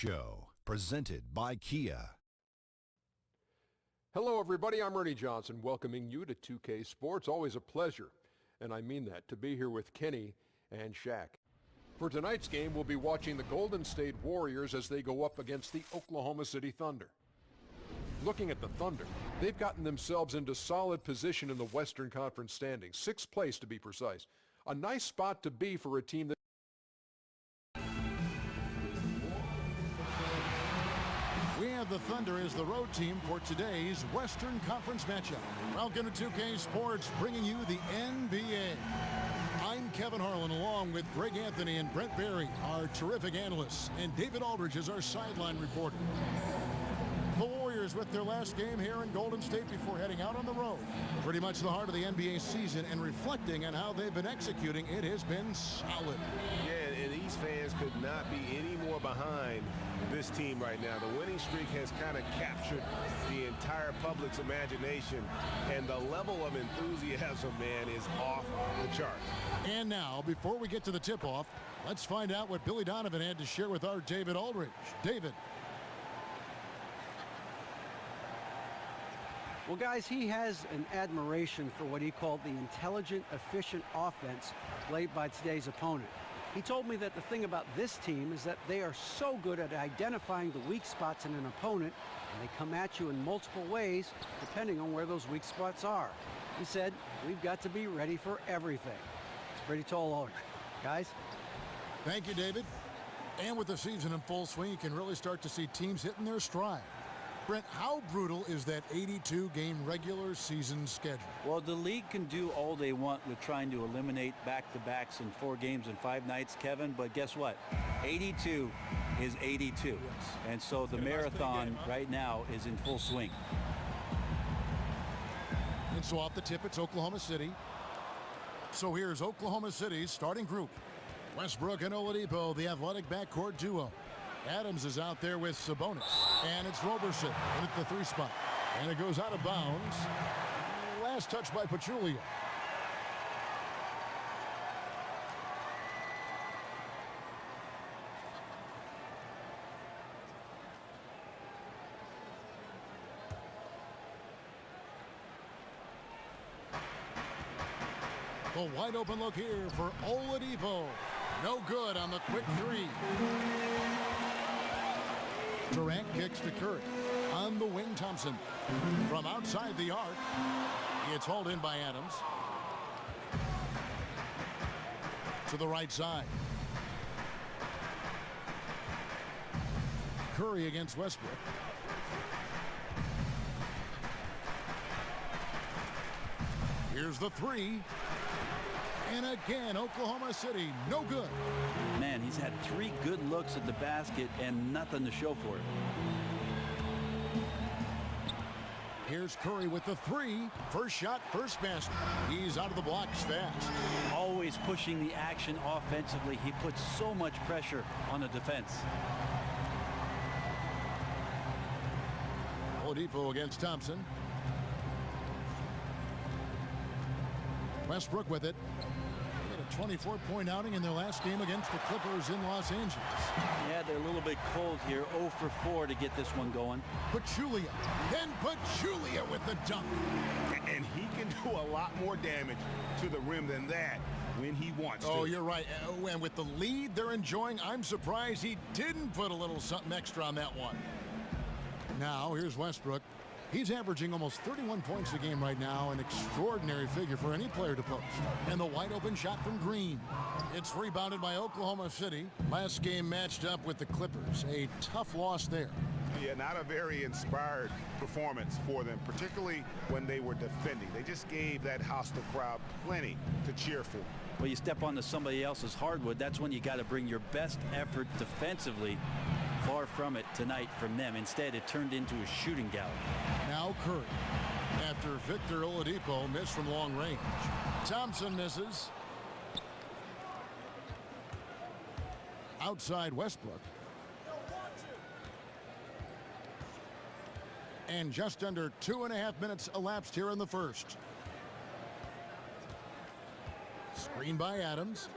Show, presented by Kia. Hello, everybody. I'm Ernie Johnson, welcoming you to 2K Sports. Always a pleasure, and I mean that, to be here with Kenny and Shaq. For tonight's game, we'll be watching the Golden State Warriors as they go up against the Oklahoma City Thunder. Looking at the Thunder, they've gotten themselves into solid position in the Western Conference standings, 6th place to be precise. A nice spot to be for a team that We have the Thunder as the road team for today's Western Conference matchup. Welcome to 2K Sports, bringing you the NBA. I'm Kevin Harlan, along with Greg Anthony and Brent Barry, our terrific analysts, and David Aldridge is our sideline reporter. The Warriors with their last game here in Golden State before heading out on the road. Pretty much the heart of the NBA season, and reflecting on how they've been executing, it has been solid. Yeah, and these fans could not be any more behind this team right now. The winning streak has kind of captured the entire public's imagination, and the level of enthusiasm, man, is off the chart. And now, before we get to the tip-off, let's find out what Billy Donovan had to share with our David Aldridge. David. Well, guys, he has an admiration for what he called the intelligent, efficient offense played by today's opponent. He told me that the thing about this team is that they are so good at identifying the weak spots in an opponent, and they come at you in multiple ways depending on where those weak spots are. He said, we've got to be ready for everything. It's a pretty tall order. Guys? Thank you, David. And with the season in full swing, you can really start to see teams hitting their stride. Brent, how brutal is that 82-game regular season schedule? Well, the league can do all they want with trying to eliminate back-to-backs in 4 games in 5 nights, Kevin, but guess what? 82 is 82. Yes. And so the marathon right now is in full swing. And so off the tip, it's Oklahoma City. So here's Oklahoma City's starting group. Westbrook and Oladipo, the athletic backcourt duo. Adams is out there with Sabonis, and it's Roberson in at the 3 spot, and it goes out of bounds. Last touch by Pachulia. The wide open look here for Oladipo. No good on the quick 3. Durant kicks to Curry. On the wing, Thompson. From outside the arc, it's hauled in by Adams. To the right side. Curry against Westbrook. Here's the 3. And again, Oklahoma City, no good. Man, he's had 3 good looks at the basket and nothing to show for it. Here's Curry with the 3. First shot, first basket. He's out of the blocks fast. Always pushing the action offensively. He puts so much pressure on the defense. Oladipo against Thompson. Westbrook with it. They had a 24-point outing in their last game against the Clippers in Los Angeles. Yeah, they're a little bit cold here. 0 for 4 to get this one going. Pachulia. Then Pachulia with the dunk. And he can do a lot more damage to the rim than that when he wants to. Oh, you're right. And with the lead they're enjoying, I'm surprised he didn't put a little something extra on that one. Now, here's Westbrook. He's averaging almost 31 points a game right now, an extraordinary figure for any player to post. And the wide open shot from Green. It's rebounded by Oklahoma City. Last game matched up with the Clippers. A tough loss there. Yeah, not a very inspired performance for them, particularly when they were defending. They just gave that hostile crowd plenty to cheer for. Well, you step onto somebody else's hardwood, that's when you got to bring your best effort defensively. Far from it tonight from them. Instead, it turned into a shooting gallery. Now Curry. After Victor Oladipo missed from long range. Thompson misses. Outside Westbrook. And just under 2.5 minutes elapsed here in the first. Screen by Adams.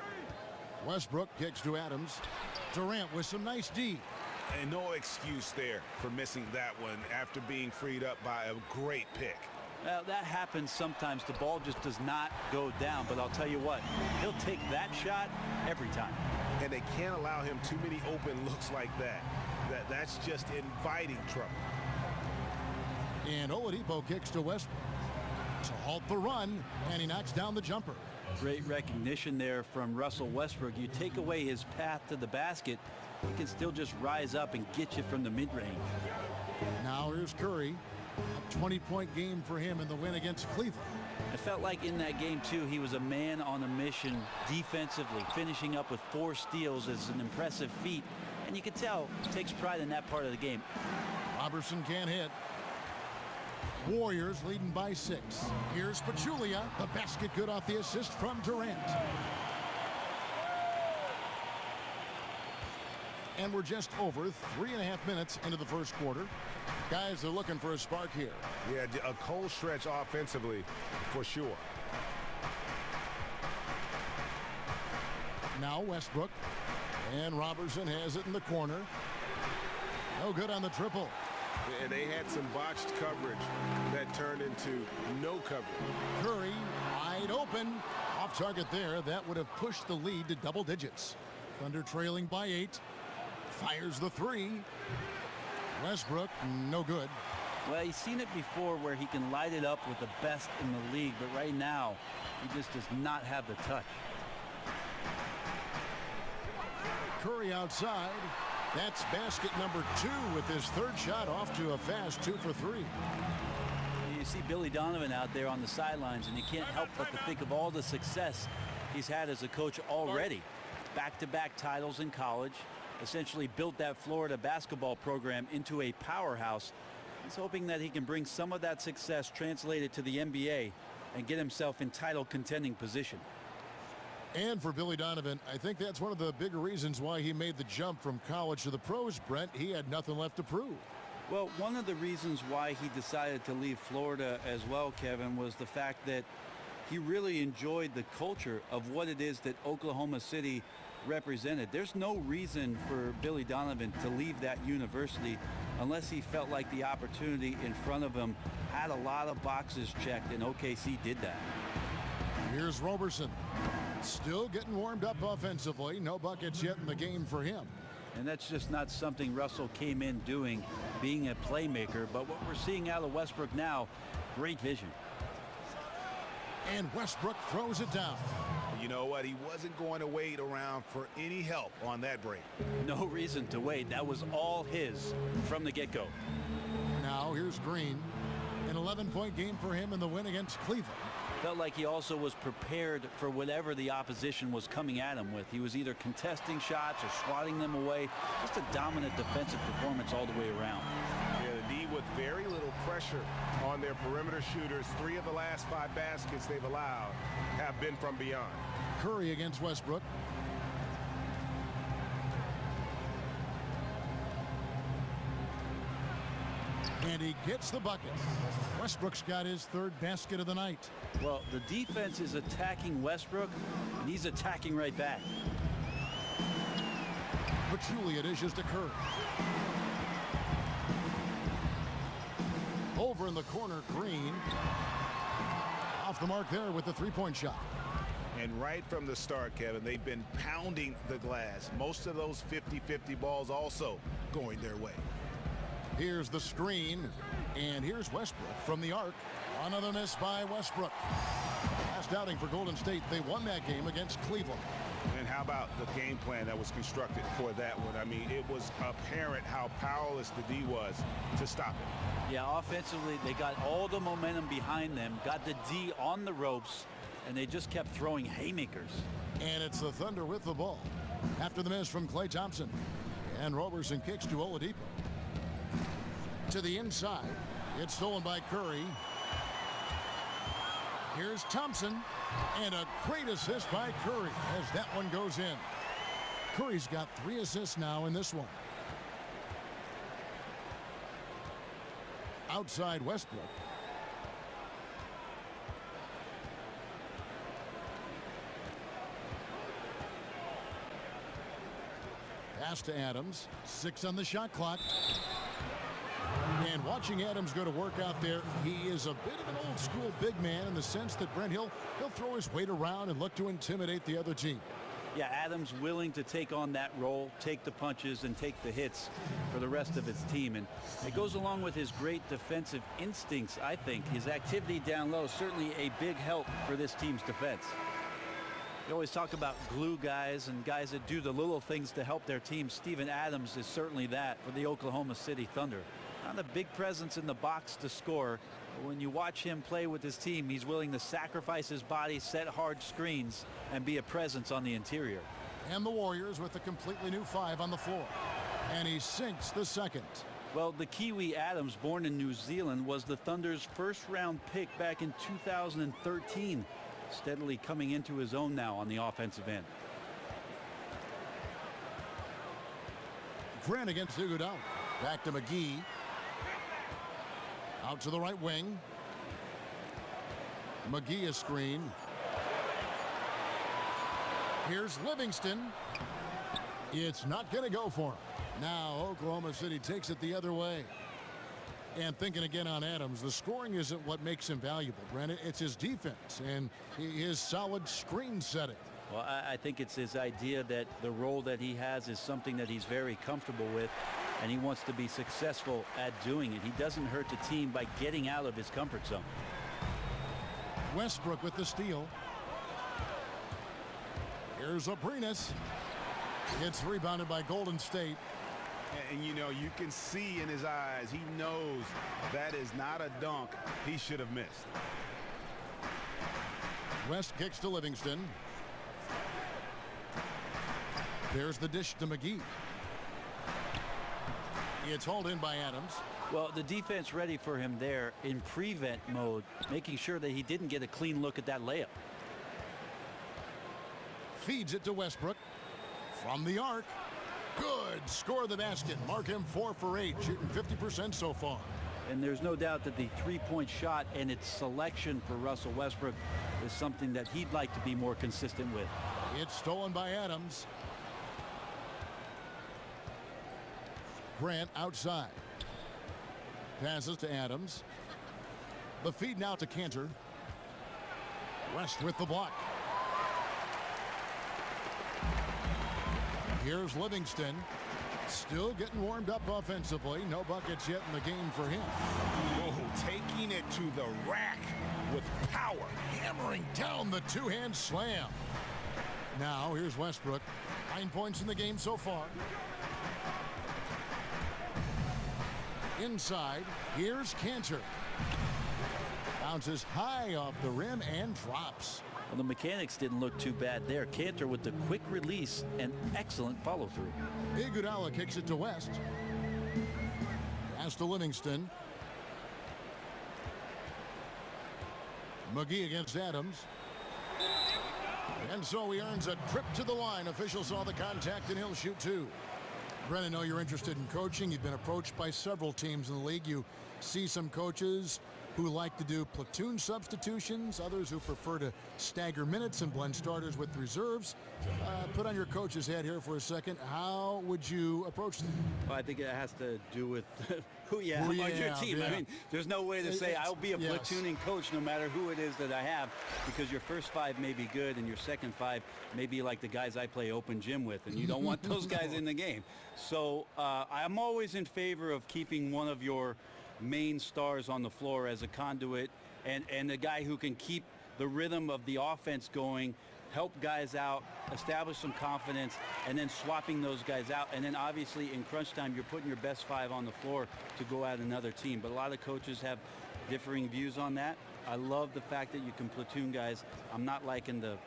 Westbrook kicks to Adams. Durant with some nice D. And no excuse there for missing that one after being freed up by a great pick. Well, that happens sometimes. The ball just does not go down. But I'll tell you what, he'll take that shot every time. And they can't allow him too many open looks like that. That's just inviting trouble. And Oladipo kicks to Westbrook to halt the run, and he knocks down the jumper. Great recognition there from Russell Westbrook. You take away his path to the basket, he can still just rise up and get you from the mid-range. Now here's Curry. A 20-point game for him in the win against Cleveland. I felt like in that game, too, he was a man on a mission defensively. Finishing up with 4 steals is an impressive feat. And you can tell he takes pride in that part of the game. Robertson can't hit. Warriors leading by 6. Here's Pachulia. The basket good off the assist from Durant. And we're just over 3.5 minutes into the first quarter. Guys are looking for a spark here. Yeah, a cold stretch offensively for sure. Now Westbrook. And Robertson has it in the corner. No good on the triple. And they had some botched coverage that turned into no coverage. Curry wide open. Off target there. That would have pushed the lead to double digits. Thunder trailing by 8. Fires the 3. Westbrook, no good. Well, he's seen it before where he can light it up with the best in the league, but right now, he just does not have the touch. Curry outside. That's basket number 2 with his 3rd shot off to a fast 2 for 3. You see Billy Donovan out there on the sidelines, and you can't help but to think of all the success he's had as a coach already. Back-to-back titles in college, essentially built that Florida basketball program into a powerhouse. He's hoping that he can bring some of that success translated to the NBA and get himself in title contending position. And for Billy Donovan, I think that's one of the bigger reasons why he made the jump from college to the pros, Brent. He had nothing left to prove. Well, one of the reasons why he decided to leave Florida as well, Kevin, was the fact that he really enjoyed the culture of what it is that Oklahoma City represented. There's no reason for Billy Donovan to leave that university unless he felt like the opportunity in front of him had a lot of boxes checked, and OKC did that. Here's Robertson. Still getting warmed up offensively. No buckets yet in the game for him. And that's just not something Russell came in doing, being a playmaker. But what we're seeing out of Westbrook now, great vision. And Westbrook throws it down. You know what? He wasn't going to wait around for any help on that break. No reason to wait. That was all his from the get-go. Now here's Green. An 11-point game for him in the win against Cleveland. Felt like he also was prepared for whatever the opposition was coming at him with. He was either contesting shots or swatting them away. Just a dominant defensive performance all the way around. Yeah, the D with very little pressure on their perimeter shooters. 3 of the last 5 baskets they've allowed have been from beyond. Curry against Westbrook. And he gets the bucket. Westbrook's got his 3rd basket of the night. Well, the defense is attacking Westbrook, and he's attacking right back. Pachulia dishes to Curry. Over in the corner, Green. Off the mark there with the 3-point shot. And right from the start, Kevin, they've been pounding the glass. Most of those 50-50 balls also going their way. Here's the screen, and here's Westbrook from the arc. Another miss by Westbrook. Last outing for Golden State, they won that game against Cleveland. And how about the game plan that was constructed for that one? I mean, it was apparent how powerless the D was to stop it. Yeah, offensively, they got all the momentum behind them, got the D on the ropes, and they just kept throwing haymakers. And it's the Thunder with the ball. After the miss from Klay Thompson. And Robertson kicks to Oladipo. To the inside. It's stolen by Curry. Here's Thompson. And a great assist by Curry as that one goes in. Curry's got 3 assists now in this one. Outside Westbrook. Pass to Adams. 6 on the shot clock. And watching Adams go to work out there, he is a bit of an old school big man in the sense that Brent he'll throw his weight around and look to intimidate the other team. Yeah, Adams willing to take on that role, take the punches and take the hits for the rest of his team. And it goes along with his great defensive instincts, I think. His activity down low, certainly a big help for this team's defense. You always talk about glue guys and guys that do the little things to help their team. Steven Adams is certainly that for the Oklahoma City Thunder. Not a big presence in the box to score. But when you watch him play with his team, he's willing to sacrifice his body, set hard screens, and be a presence on the interior. And the Warriors with a completely new 5 on the floor. And he sinks the second. Well, the Kiwi Adams, born in New Zealand, was the Thunder's first-round pick back in 2013. Steadily coming into his own now on the offensive end. Grant against Iguodala. Back to McGee. Out to the right wing. McGee a screen. Here's Livingston. It's not going to go for him. Now Oklahoma City takes it the other way. And thinking again on Adams, the scoring isn't what makes him valuable, Brandon. It's his defense and his solid screen setting. Well, I think it's his idea that the role that he has is something that he's very comfortable with, and he wants to be successful at doing it. He doesn't hurt the team by getting out of his comfort zone. Westbrook with the steal. Here's Abrines. It's rebounded by Golden State. And you know, you can see in his eyes, he knows that is not a dunk he should have missed. West kicks to Livingston. There's the dish to McGee. It's hauled in by Adams. Well, the defense ready for him there in prevent mode, making sure that he didn't get a clean look at that layup. Feeds it to Westbrook. From the arc. Good. Score the basket. Mark him 4 for 8, shooting 50% so far. And there's no doubt that the three-point shot and its selection for Russell Westbrook is something that he'd like to be more consistent with. It's stolen by Adams. Grant outside. Passes to Adams. The feed now to Cantor. West with the block. Here's Livingston. Still getting warmed up offensively. No buckets yet in the game for him. Oh, taking it to the rack with power. Hammering down the two-hand slam. Now here's Westbrook. 9 points in the game so far. Inside, here's Cantor. Bounces high off the rim and drops. Well, the mechanics didn't look too bad there. Cantor with the quick release and excellent follow-through. Iguodala kicks it to West. Pass to Livingston. McGee against Adams. And so he earns a trip to the line. Official saw the contact and he'll shoot 2. Brent, I know you're interested in coaching. You've been approached by several teams in the league. You see some coaches who like to do platoon substitutions, others who prefer to stagger minutes and blend starters with reserves. Put on your coach's hat here for a second. How would you approach them? Well, I think it has to do with who you have on your team. Yeah. I mean, there's no way to say I'll be a platooning coach no matter who it is that I have, because your first 5 may be good and your second 5 may be like the guys I play open gym with, and you don't want those guys in the game. So I'm always in favor of keeping one of your main stars on the floor as a conduit and a guy who can keep the rhythm of the offense going, help guys out, establish some confidence, and then swapping those guys out. And then obviously in crunch time, you're putting your best 5 on the floor to go at another team. But a lot of coaches have differing views on that. I love the fact that you can platoon guys. I'm not liking the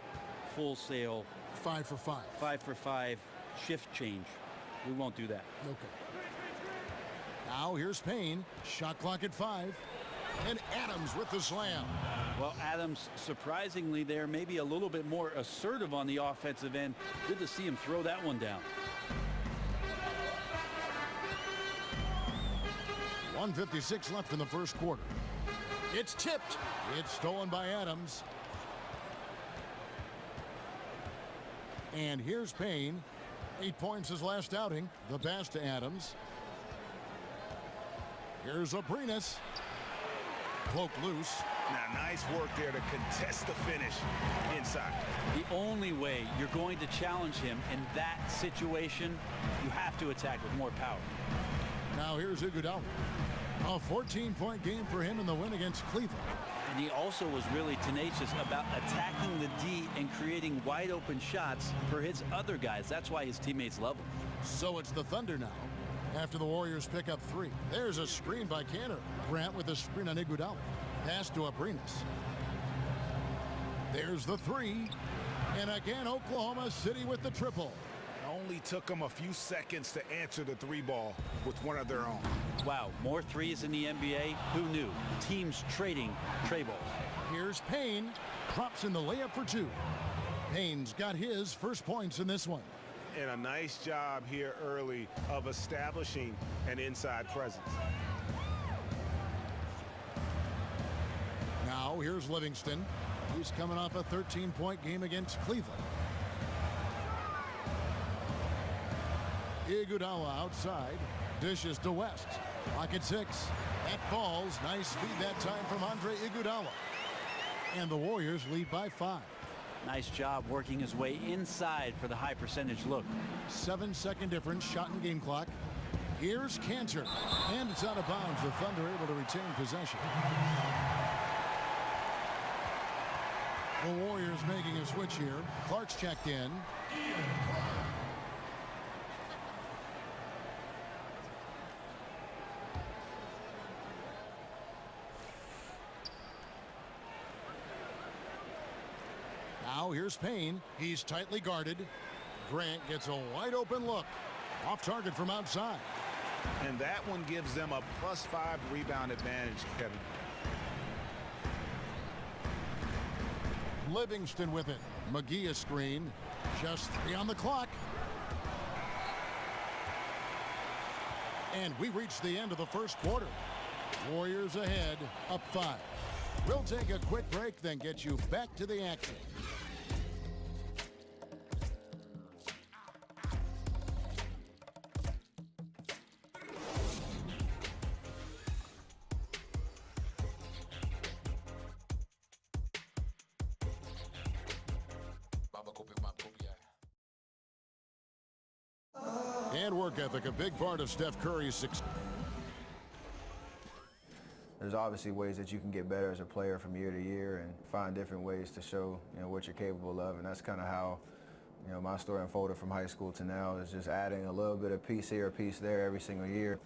full sale 5 for 5. 5 for 5 shift change. We won't do that. Okay. Now here's Payne. Shot clock at 5. And Adams with the slam. Well, Adams, surprisingly there, maybe a little bit more assertive on the offensive end. Good to see him throw that one down. 1:56 left in the first quarter. It's tipped. It's stolen by Adams. And here's Payne. 8 points his last outing. The pass to Adams. Here's Abrinas. Cloak loose. Now, nice work there to contest the finish inside. The only way you're going to challenge him in that situation, you have to attack with more power. Now here's Iguodala. A 14-point game for him in the win against Cleveland. And he also was really tenacious about attacking the D and creating wide open shots for his other guys. That's why his teammates love him. So it's the Thunder now after the Warriors pick up 3. There's a screen by Cantor. Grant with a screen on Iguodala. Pass to Abrinas. There's the 3. And again, Oklahoma City with the triple. Only took them a few seconds to answer the 3 ball with one of their own. Wow, more threes in the NBA? Who knew? Teams trading tray balls. Here's Payne. Drops in the layup for 2. Payne's got his first points in this one. And a nice job here early of establishing an inside presence. Now here's Livingston. He's coming off a 13-point game against Cleveland. Iguodala outside. Dishes to West. Pocket 6. That falls. Nice feed that time from Andre Iguodala. And the Warriors lead by 5. Nice job working his way inside for the high percentage look. 7-second difference, shot and game clock. Here's Cantor. And it's out of bounds. The Thunder able to retain possession. The Warriors making a switch here. Clark's checked in. Now here's Payne. He's tightly guarded. Grant gets a wide open look. Off target from outside. And that one gives them a +5 rebound advantage, Kevin. Livingston with it. McGee a screen. Just 3 on the clock. And we reach the end of the first quarter. Warriors ahead, up 5. We'll take a quick break, then get you back to the action. And work ethic, a big part of Steph Curry's success. There's obviously ways that you can get better as a player from year to year and find different ways to show, what you're capable of. And that's kind of how, my story unfolded from high school to now, is just adding a little bit of piece here, a piece there every single year.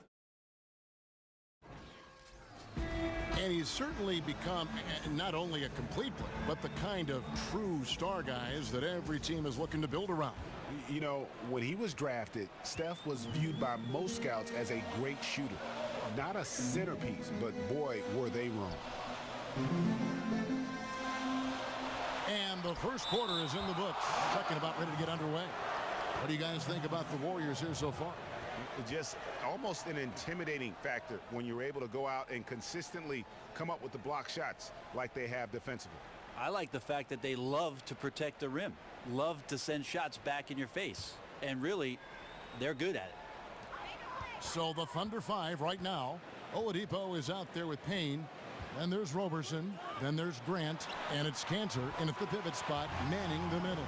And he's certainly become not only a complete player, but the kind of true star guys that every team is looking to build around. When he was drafted, Steph was viewed by most scouts as a great shooter. Not a centerpiece, but boy, were they wrong. And the first quarter is in the books. Second about ready to get underway. What do you guys think about the Warriors here so far? Just almost an intimidating factor when you're able to go out and consistently come up with the block shots like they have defensively. I like the fact that they love to protect the rim, love to send shots back in your face, and really, they're good at it. So the Thunder 5 right now. Oladipo is out there with Payne. Then there's Roberson. Then there's Grant. And it's Cantor in at the pivot spot, manning the middle.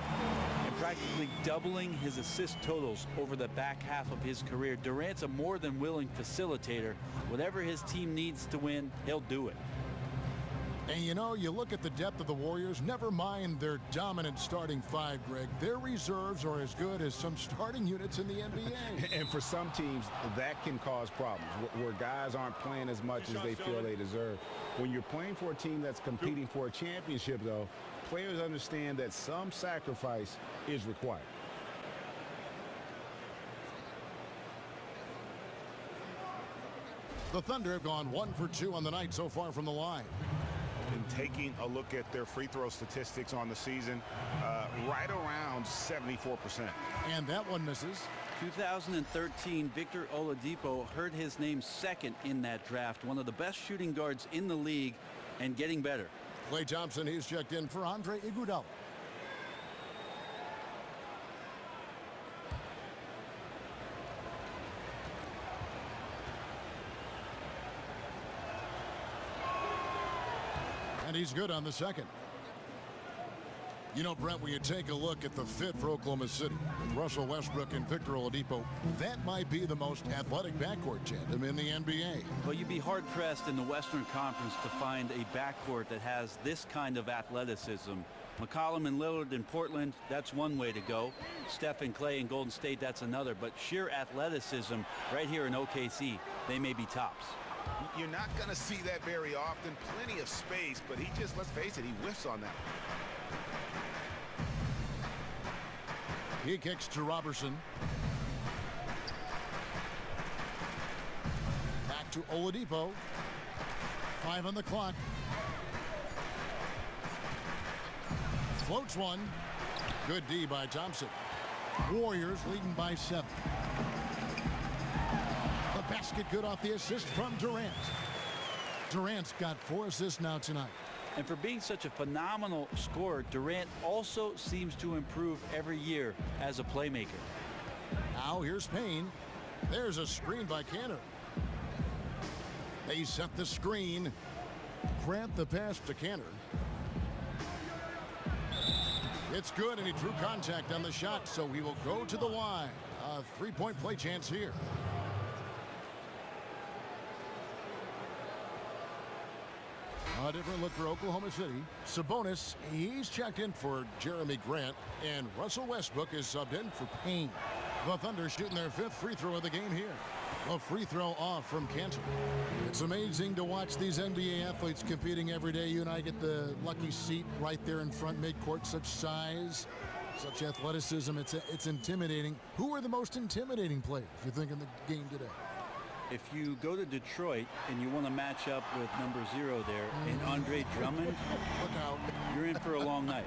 And practically doubling his assist totals over the back half of his career. Durant's a more than willing facilitator. Whatever his team needs to win, he'll do it. And you look at the depth of the Warriors, never mind their dominant starting 5, Greg. Their reserves are as good as some starting units in the NBA. And for some teams, that can cause problems, where guys aren't playing as much as they feel they deserve. When you're playing for a team that's competing for a championship, though, players understand that some sacrifice is required. The Thunder have gone 1 for 2 on the night so far from the line. And taking a look at their free throw statistics on the season, right around 74%. And that one misses. 2013, Victor Oladipo heard his name second in that draft. One of the best shooting guards in the league and getting better. Klay Thompson, he's checked in for Andre Iguodala. And he's good on the second. You know, Brent, when you take a look at the fit for Oklahoma City, with Russell Westbrook and Victor Oladipo, that might be the most athletic backcourt tandem in the NBA. Well, you'd be hard-pressed in the Western Conference to find a backcourt that has this kind of athleticism. McCollum and Lillard in Portland, that's one way to go. Steph and Clay in Golden State, that's another. But sheer athleticism right here in OKC, they may be tops. You're not going to see that very often. Plenty of space, but he just, let's face it, he whiffs on that. He kicks to Robertson. Back to Oladipo. 5 on the clock. Floats one. Good D by Thompson. Warriors leading by 7. The basket good off the assist from Durant. Durant's got 4 assists now tonight. And for being such a phenomenal scorer, Durant also seems to improve every year as a playmaker. Now here's Payne. There's a screen by Kanter. They set the screen. Grant the pass to Kanter. It's good, and he drew contact on the shot, so he will go to the line. A three-point play chance here. A different look for Oklahoma City. Sabonis, he's checked in for Jeremy Grant, and Russell Westbrook is subbed in for Payne. The Thunder shooting their 5th free throw of the game here. A free throw off from Kanter. It's amazing to watch these NBA athletes competing every day. You and I get the lucky seat right there in front midcourt. Such size, such athleticism. It's intimidating. Who are the most intimidating players you think in the game today? If you go to Detroit and you want to match up with number 0 there in Andre Drummond, look out. You're in for a long night.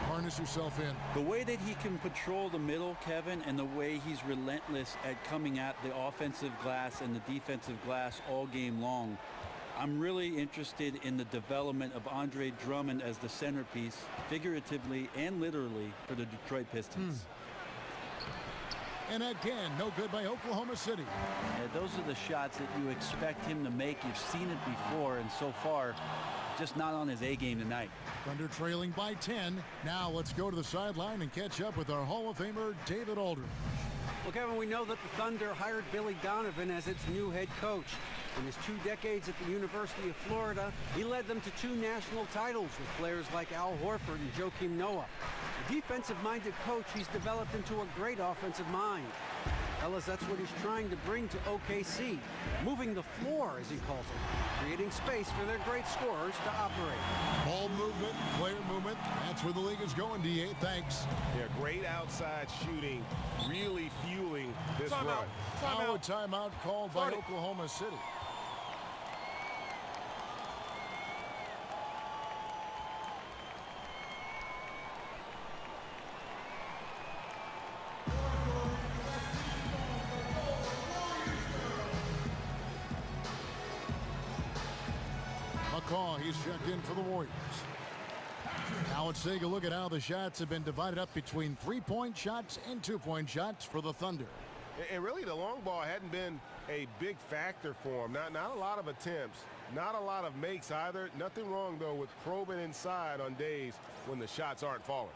Harness yourself in. The way that he can patrol the middle, Kevin, and the way he's relentless at coming at the offensive glass and the defensive glass all game long, I'm really interested in the development of Andre Drummond as the centerpiece, figuratively and literally, for the Detroit Pistons. And again, no good by Oklahoma City. Yeah, those are the shots that you expect him to make. You've seen it before, and so far, just not on his A game tonight. Thunder trailing by 10. Now let's go to the sideline and catch up with our Hall of Famer, David Aldridge. Well, Kevin, we know that the Thunder hired Billy Donovan as its new head coach. In his 2 decades at the University of Florida, he led them to 2 national titles with players like Al Horford and Joakim Noah. A defensive-minded coach, he's developed into a great offensive mind. Fellas, that's what he's trying to bring to OKC. Moving the floor, as he calls it. Creating space for their great scorers to operate. Ball movement, player movement. That's where the league is going, D.A. Thanks. Yeah, great outside shooting, really fueling this run. Now a timeout called by Oklahoma City. McCaw, he's checked in for the Warriors. Now let's take a look at how the shots have been divided up between 3-point shots and 2-point shots for the Thunder. And really, the long ball hadn't been a big factor for him. Not a lot of attempts, not a lot of makes either. Nothing wrong, though, with probing inside on days when the shots aren't falling.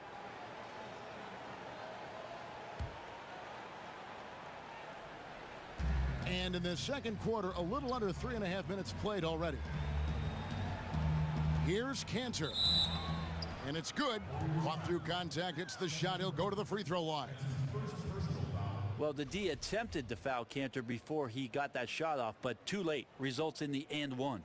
And in the second quarter, a little under 3.5 minutes played already. Here's Kanter. And it's good. Caught through contact. Hits the shot. He'll go to the free throw line. Well, the D attempted to foul Kanter before he got that shot off, but too late. Results in the and one.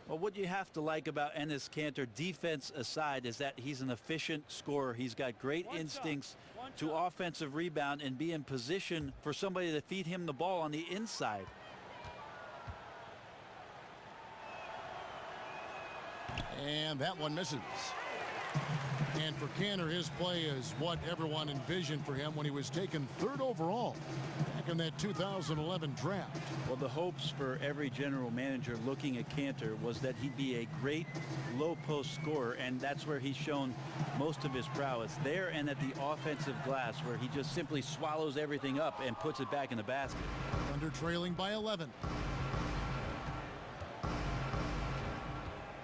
Well, what you have to like about Enes Kanter, defense aside, is that he's an efficient scorer. He's got great instincts to offensive rebound and be in position for somebody to feed him the ball on the inside. And that one misses. And for Kanter, his play is what everyone envisioned for him when he was taken 3rd overall back in that 2011 draft. Well, the hopes for every general manager looking at Kanter was that he'd be a great low-post scorer, and that's where he's shown most of his prowess. There and at the offensive glass, where he just simply swallows everything up and puts it back in the basket. Thunder trailing by 11.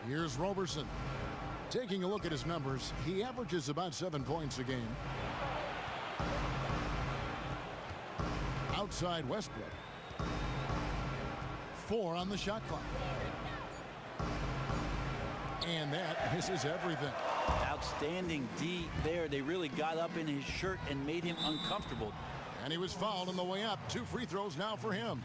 Here's Roberson. Taking a look at his numbers, he averages about 7 points a game. Outside Westbrook. 4 on the shot clock. And that misses everything. Outstanding D there. They really got up in his shirt and made him uncomfortable. And he was fouled on the way up. 2 free throws now for him.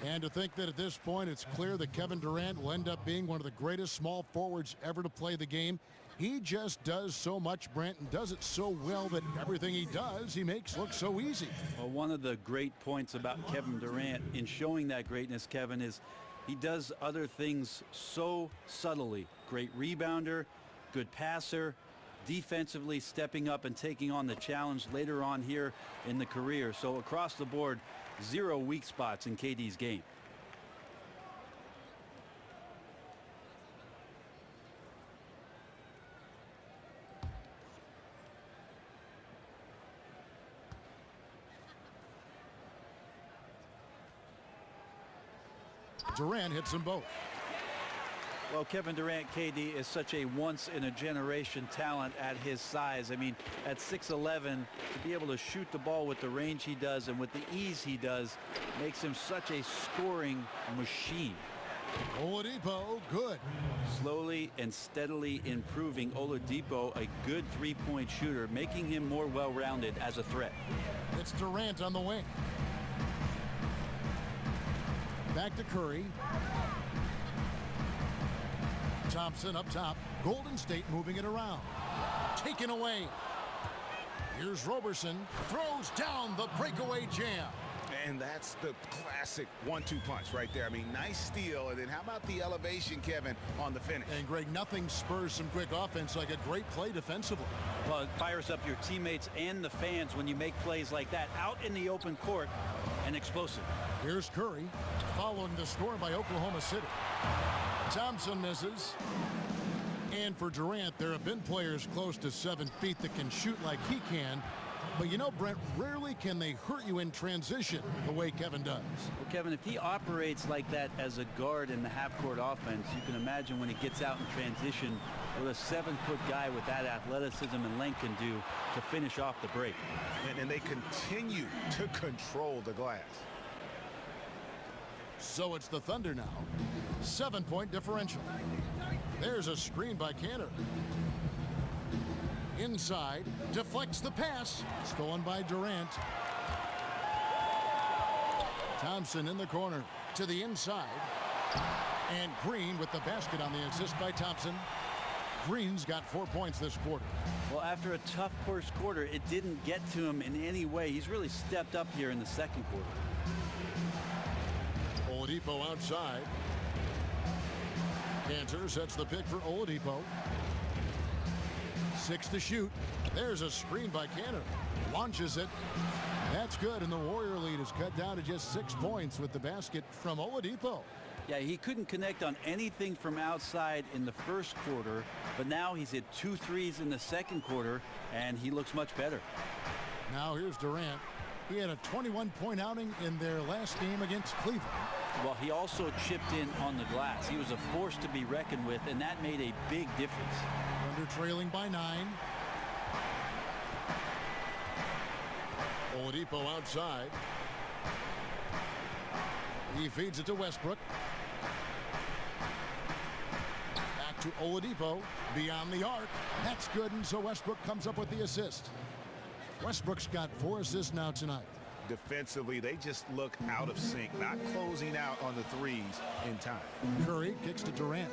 And to think that at this point it's clear that Kevin Durant will end up being one of the greatest small forwards ever to play the game. He just does so much, Brent, and does it so well that everything he does he makes look so easy. Well, one of the great points about Kevin Durant in showing that greatness, Kevin, is he does other things so subtly. Great rebounder, good passer, defensively stepping up and taking on the challenge later on here in the career. So across the board, 0 weak spots in KD's game. Durant hits them both. Well, Kevin Durant, KD, is such a once-in-a-generation talent at his size. I mean, at 6'11", to be able to shoot the ball with the range he does and with the ease he does makes him such a scoring machine. Oladipo, good. Slowly and steadily improving Oladipo, a good three-point shooter, making him more well-rounded as a threat. It's Durant on the wing. Back to Curry. Thompson up top. Golden State moving it around. Taken away. Here's Roberson. Throws down the breakaway jam. And that's the classic 1-2 punch right there. I mean, nice steal. And then how about the elevation, Kevin, on the finish? And Greg, nothing spurs some quick offense like a great play defensively. Well, it fires up your teammates and the fans when you make plays like that out in the open court and explosive. Here's Curry following the score by Oklahoma City. Thompson misses. And for Durant, there have been players close to 7 feet that can shoot like he can. But you know, Brent, rarely can they hurt you in transition the way Kevin does. Well, Kevin, if he operates like that as a guard in the half-court offense, you can imagine when he gets out in transition what a 7-foot guy with that athleticism and length can do to finish off the break. And they continue to control the glass. So it's the Thunder now. 7-point differential. There's a screen by Kanter. Inside, deflects the pass. Stolen by Durant. Thompson in the corner to the inside. And Green with the basket on the assist by Thompson. Green's got 4 points this quarter. Well, after a tough first quarter, it didn't get to him in any way. He's really stepped up here in the second quarter. Oladipo outside. Kanter sets the pick for Oladipo. 6 to shoot. There's a screen by Kanter. Launches it. That's good, and the Warrior lead is cut down to just 6 points with the basket from Oladipo. Yeah, he couldn't connect on anything from outside in the first quarter, but now he's hit 2 threes in the second quarter, and he looks much better. Now here's Durant. He had a 21-point outing in their last game against Cleveland. Well, he also chipped in on the glass. He was a force to be reckoned with, and that made a big difference. Thunder trailing by 9. Oladipo outside. He feeds it to Westbrook. Back to Oladipo. Beyond the arc. That's good, and so Westbrook comes up with the assist. Westbrook's got 4 assists now tonight. Defensively, they just look out of sync, not closing out on the threes in time. Curry kicks to Durant.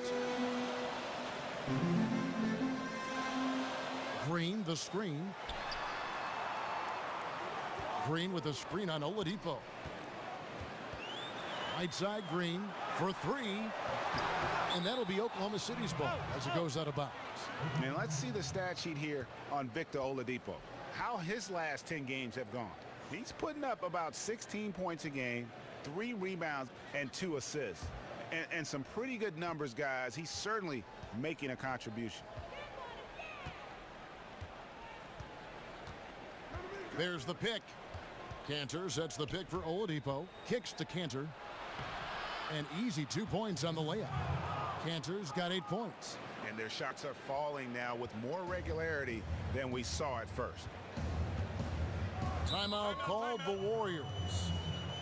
Green, the screen. Green with a screen on Oladipo. Right side, Green for 3. And that'll be Oklahoma City's ball as it goes out of bounds. And let's see the stat sheet here on Victor Oladipo. How his last 10 games have gone. He's putting up about 16 points a game, 3 rebounds, and 2 assists. And some pretty good numbers, guys. He's certainly making a contribution. There's the pick. Kanter sets the pick for Oladipo. Kicks to Kanter. An easy 2 points on the layup. Cantor's got 8 points. And their shots are falling now with more regularity than we saw at first. Timeout called the Warriors.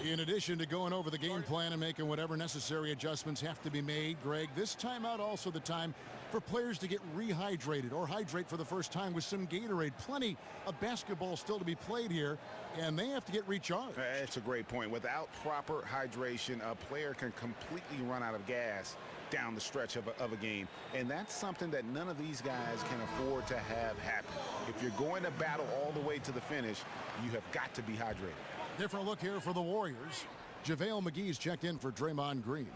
In addition to going over the game plan and making whatever necessary adjustments have to be made, Greg, this timeout also the time for players to get rehydrated or hydrate for the first time with some Gatorade. Plenty of basketball still to be played here, and they have to get recharged. That's a great point. Without proper hydration, a player can completely run out of gas down the stretch of a game, and that's something that none of these guys can afford to have happen. If you're going to battle all the way to the finish, you have got to be hydrated. Different look here for the Warriors. JaVale McGee's checked in for Draymond Green.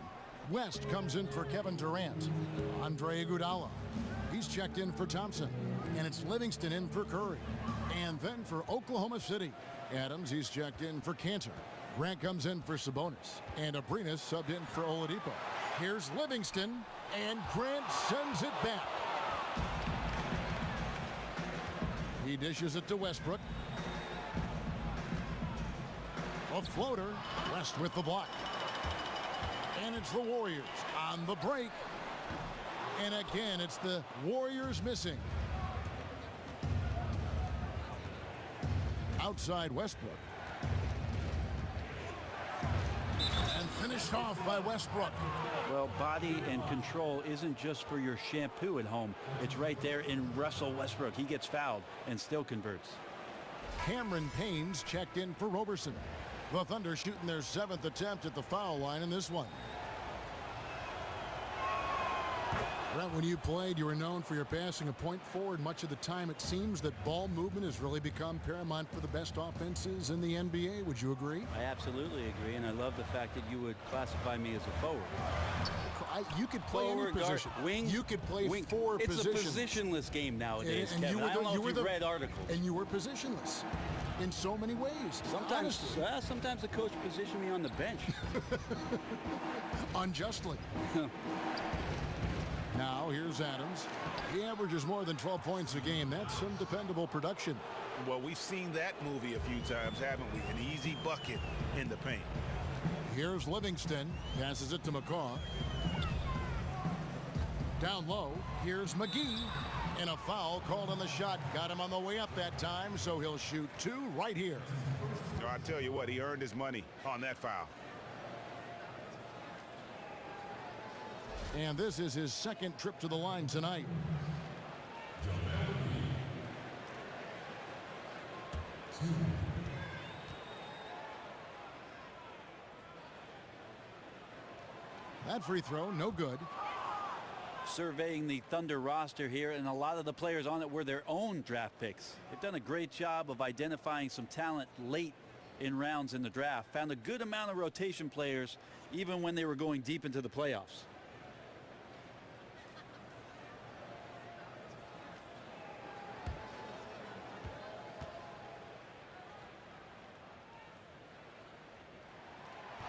West comes in for Kevin Durant. Andre Iguodala, he's checked in for Thompson. And it's Livingston in for Curry. And then for Oklahoma City, Adams, he's checked in for Cantor. Grant comes in for Sabonis. And Abrines subbed in for Oladipo. Here's Livingston, and Grant sends it back. He dishes it to Westbrook. A floater, West with the block. And it's the Warriors on the break. And again, it's the Warriors missing. Outside Westbrook. And finished off by Westbrook. Well, body and control isn't just for your shampoo at home. It's right there in Russell Westbrook. He gets fouled and still converts. Cameron Payne's checked in for Roberson. The Thunder shooting their 7th attempt at the foul line in this one. Brent, when you played, you were known for your passing a point forward. Much of the time, it seems that ball movement has really become paramount for the best offenses in the NBA. Would you agree? I absolutely agree, and I love the fact that you would classify me as a forward. You could play forward, any position. Guard, wing, you could play wing. 4 positions. It's a positionless game nowadays, and Kevin. I don't know if you've read articles. And you were positionless in so many ways. Sometimes the coach positioned me on the bench. Unjustly. Now, here's Adams. He averages more than 12 points a game. That's some dependable production. Well, we've seen that movie a few times, haven't we? An easy bucket in the paint. Here's Livingston. Passes it to McCaw. Down low, here's McGee. And a foul called on the shot. Got him on the way up that time, so he'll shoot 2 right here. No, I tell you what, he earned his money on that foul. And this is his 2nd trip to the line tonight. That free throw, no good. Surveying the Thunder roster here, and a lot of the players on it were their own draft picks. They've done a great job of identifying some talent late in rounds in the draft. Found a good amount of rotation players even when they were going deep into the playoffs.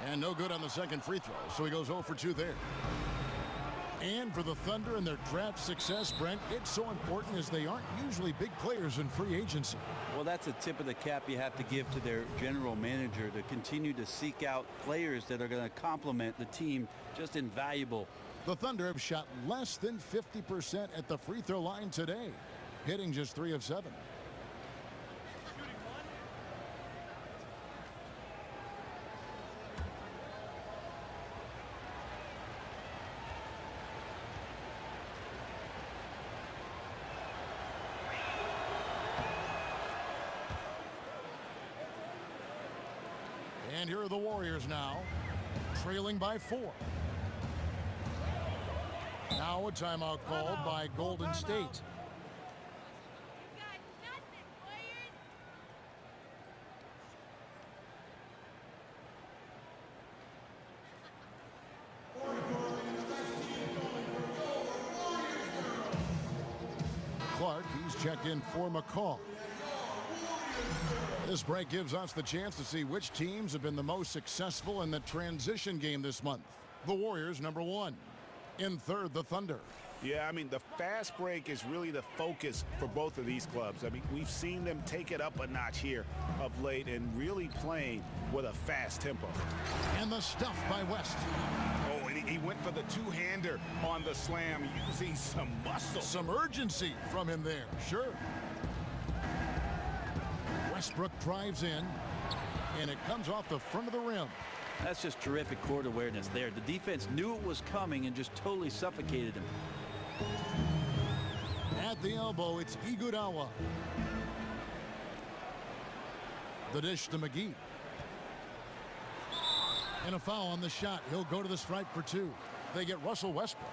And no good on the 2nd free throw, so he goes 0 for 2 there. And for the Thunder and their draft success, Brent, it's so important as they aren't usually big players in free agency. Well, that's a tip of the cap you have to give to their general manager to continue to seek out players that are going to complement the team. Just invaluable. The Thunder have shot less than 50% at the free throw line today, hitting just 3 of 7. And here are the Warriors now, trailing by 4. Now a timeout called by Golden State. Clark, he's checked in for McCall. This break gives us the chance to see which teams have been the most successful in the transition game this month. The Warriors, number 1. In 3rd, the Thunder. Yeah, I mean, the fast break is really the focus for both of these clubs. I mean, we've seen them take it up a notch here of late and really playing with a fast tempo. And the stuff by West. Oh, and he He went for the two-hander on the slam, using some muscle. Some urgency from him there, sure. Westbrook drives in, and it comes off the front of the rim. That's just terrific court awareness there. The defense knew it was coming and just totally suffocated him. At the elbow, it's Iguodala. The dish to McGee. And a foul on the shot. He'll go to the stripe for two. They get Russell Westbrook.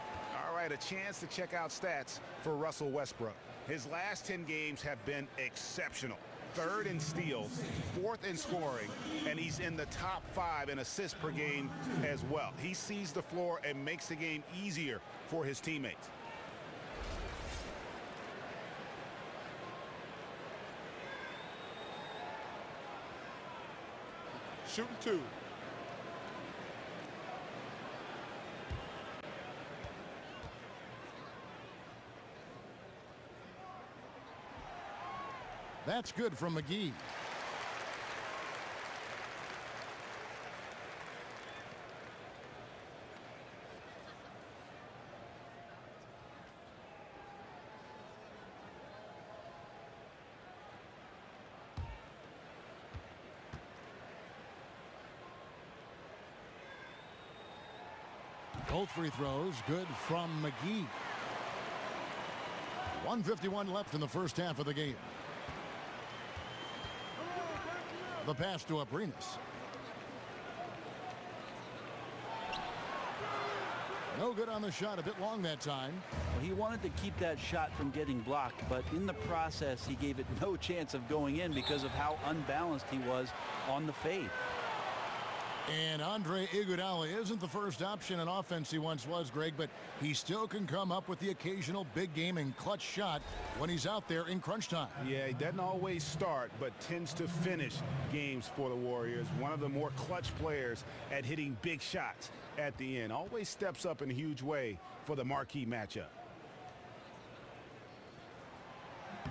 All right, a chance to check out stats for Russell Westbrook. His last 10 games have been exceptional. 3rd in steals, 4th in scoring, and he's in the top 5 in assists per game as well. He sees the floor and makes the game easier for his teammates. Shooting 2. That's good from McGee. Both free throws good from McGee. 1:51 left in the first half of the game. The pass to Abrines. No good on the shot, a bit long that time. Well, he wanted to keep that shot from getting blocked, but in the process, he gave it no chance of going in because of how unbalanced he was on the fade. And Andre Iguodala isn't the first option in offense he once was, Greg, but he still can come up with the occasional big game and clutch shot when he's out there in crunch time. Yeah, he doesn't always start, but tends to finish games for the Warriors. One of the more clutch players at hitting big shots at the end. Always steps up in a huge way for the marquee matchup.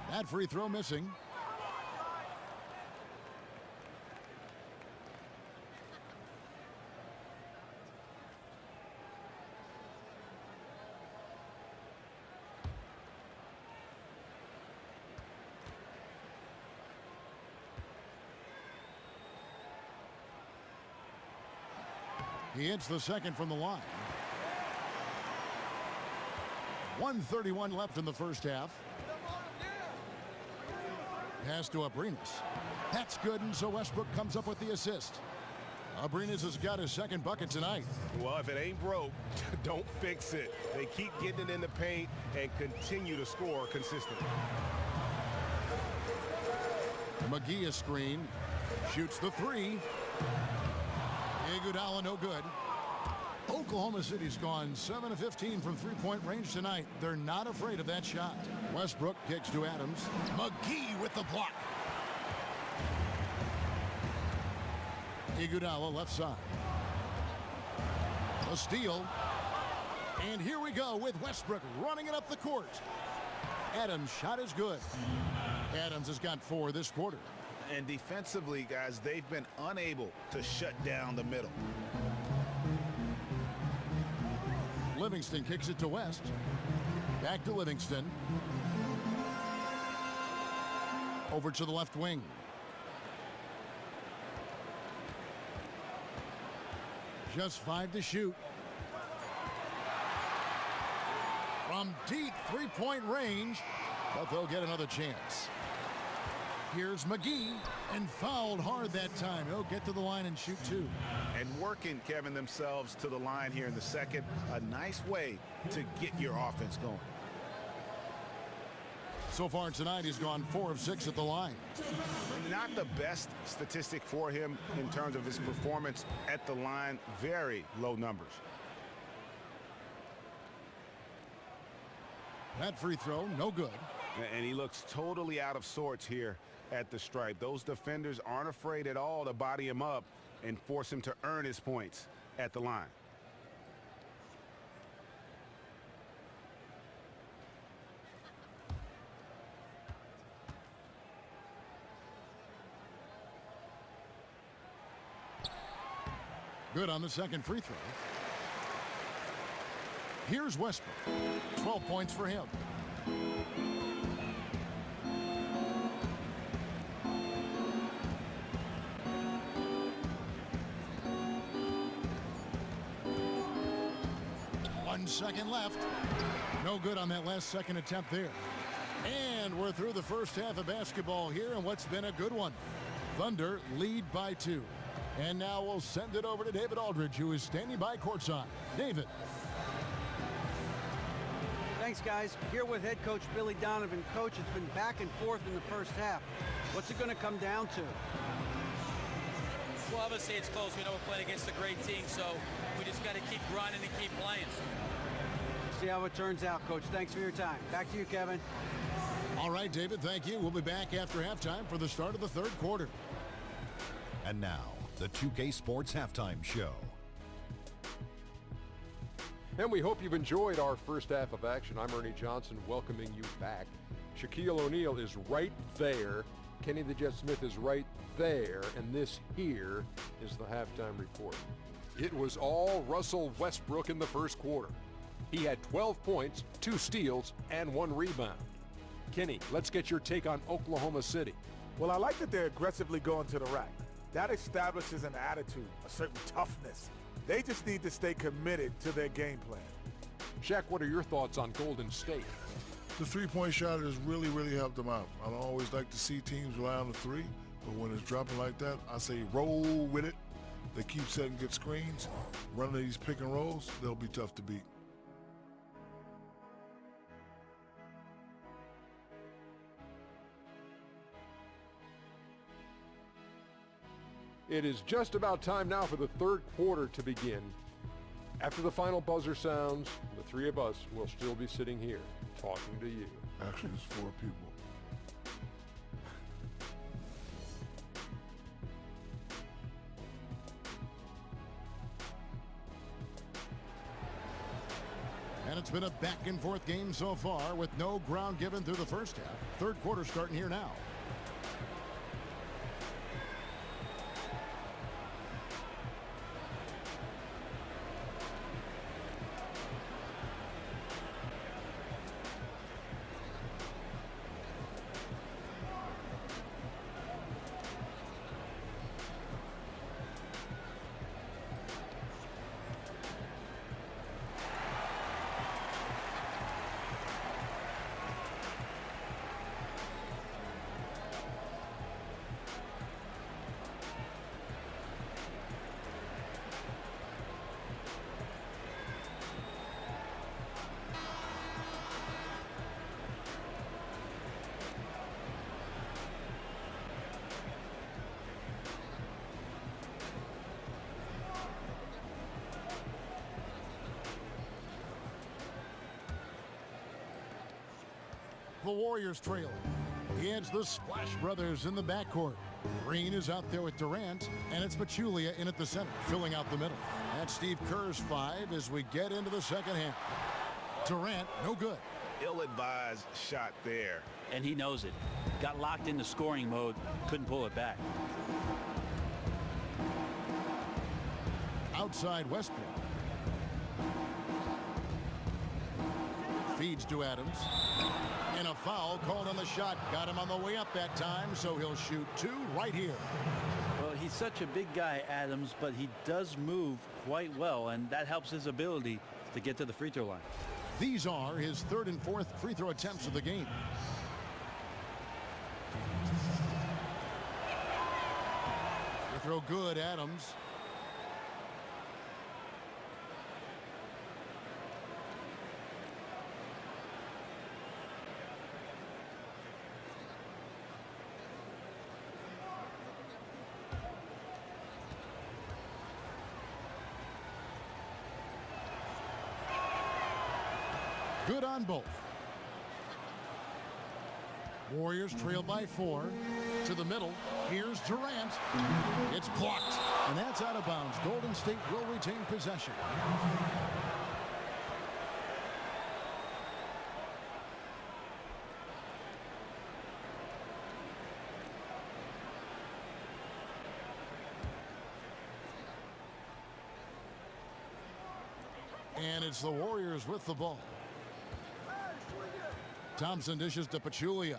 That free throw missing. He hits the second from the line. 1:31 left in the first half. Pass to Abrines. That's good, and so Westbrook comes up with the assist. Abrines has got his second bucket tonight. Well, if it ain't broke, don't fix it. They keep getting it in the paint and continue to score consistently. McGee is screened. Shoots the three. Iguodala no good. Oklahoma City's gone 7 of 15 from three-point range tonight. They're not afraid of that shot. Westbrook kicks to Adams. McGee with the block. Iguodala left side. A steal. And here we go with Westbrook running it up the court. Adams' shot is good. Adams has got 4 this quarter. And defensively, guys, they've been unable to shut down the middle. Livingston kicks it to West. Back to Livingston. Over to the left wing. Just 5 to shoot. From deep three-point range, but they'll get another chance. Here's McGee, and fouled hard that time. He'll get to the line and shoot 2. And working, Kevin, themselves to the line here in the second. A nice way to get your offense going. So far tonight, he's gone 4 of 6 at the line. Not the best statistic for him in terms of his performance at the line. Very low numbers. That free throw, no good. And he looks totally out of sorts here at the stripe. Those defenders aren't afraid at all to body him up and force him to earn his points at the line. Good on the second free throw. Here's Westbrook. 12 points for him. One second left. No good on that last second attempt there. And we're through the first half of basketball here, and what's been a good one. Thunder lead by 2. And now we'll send it over to David Aldridge, who is standing by courtside. David. Thanks, guys. Here with head coach Billy Donovan. Coach, it's been back and forth in the first half. What's it going to come down to? Well, obviously it's close. We know we're playing against a great team, so we just got to keep grinding and keep playing. See how it turns out, Coach. Thanks for your time. Back to you, Kevin. All right, David, thank you. We'll be back after halftime for the start of the third quarter. And now, the 2K Sports Halftime Show. And we hope you've enjoyed our first half of action. I'm Ernie Johnson welcoming you back. Shaquille O'Neal is right there. Kenny the Jet Smith is right there. And this here is the halftime report. It was all Russell Westbrook in the first quarter. He had 12 points, 2 steals, and 1 rebound. Kenny, let's get your take on Oklahoma City. Well, I like that they're aggressively going to the rack. That establishes an attitude, a certain toughness. They just need to stay committed to their game plan. Shaq, what are your thoughts on Golden State? The three-point shot has really, really helped them out. I don't always like to see teams rely on the three, but when it's dropping like that, I say roll with it. They keep setting good screens, running these pick and rolls, they'll be tough to beat. It is just about time now for the third quarter to begin. After the final buzzer sounds, the three of us will still be sitting here talking to you. Actually, it's 4 people. And it's been a back and forth game so far with no ground given through the first half. Third quarter starting here now. The Warriors trail. It's the Splash Brothers in the backcourt. Green is out there with Durant, and it's Pachulia in at the center, filling out the middle. That's Steve Kerr's 5 as we get into the second half. Durant, no good. Ill-advised shot there. And he knows it. Got locked into scoring mode, couldn't pull it back. Outside Westbrook. Feeds to Adams. And a foul called on the shot. Got him on the way up that time, so he'll shoot 2 right here. Well, he's such a big guy, Adams, but he does move quite well, and that helps his ability to get to the free throw line. These are his 3rd and 4th free throw attempts of the game. Free throw good, Adams. Good on both. Warriors trail by 4. To the middle. Here's Durant. It's blocked. And that's out of bounds. Golden State will retain possession. And it's the Warriors with the ball. Thompson dishes to Pachulia.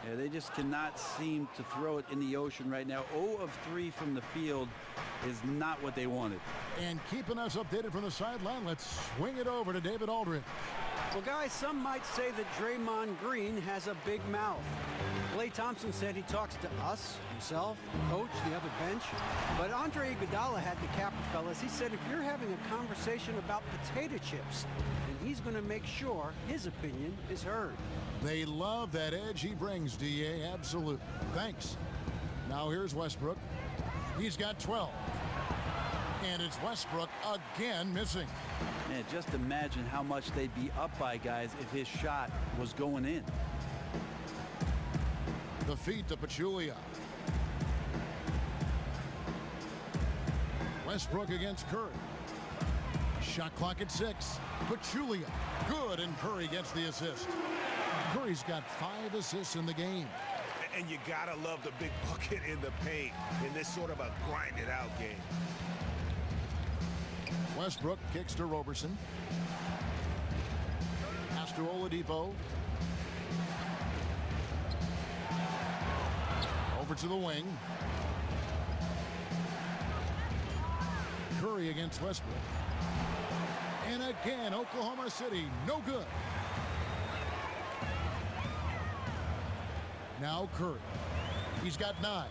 Yeah, they just cannot seem to throw it in the ocean right now. 0 of 3 from the field is not what they wanted. And keeping us updated from the sideline, let's swing it over to David Aldridge. Well, guys, some might say that Draymond Green has a big mouth. Klay Thompson said he talks to us, himself, coach, the other bench. But Andre Iguodala had the capper, fellas. He said if you're having a conversation about potato chips, then he's going to make sure his opinion is heard. They love that edge he brings, D.A. Absolutely. Thanks. Now here's Westbrook. He's got 12. And it's Westbrook again missing. Man, just imagine how much they'd be up by, guys, if his shot was going in. The feed to Pachulia. Westbrook against Curry. Shot clock at 6. Pachulia. Good, and Curry gets the assist. Curry's got 5 assists in the game. And you gotta love the big bucket in the paint in this sort of a grinded out game. Westbrook kicks to Roberson. Pass to Oladipo. Over to the wing. Curry against Westbrook. And again, Oklahoma City, no good. Now Curry. He's got 9.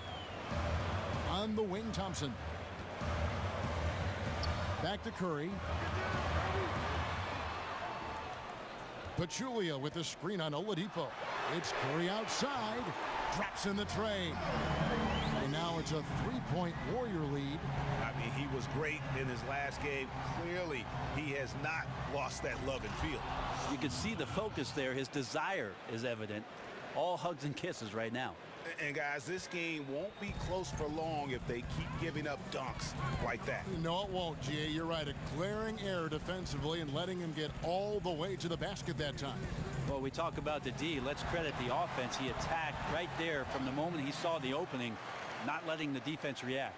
On the wing, Thompson. Back to Curry. Pachulia with the screen on Oladipo. It's Curry outside. Drops in the tray. And now it's a 3-point Warrior lead. I mean, he was great in his last game. Clearly, he has not lost that love and feel. You can see the focus there. His desire is evident. All hugs and kisses right now. And guys, this game won't be close for long if they keep giving up dunks like that. No, it won't, G.A. You're right. A glaring error defensively and letting him get all the way to the basket that time. Well, we talk about the D. Let's credit the offense. He attacked right there from the moment he saw the opening, not letting the defense react.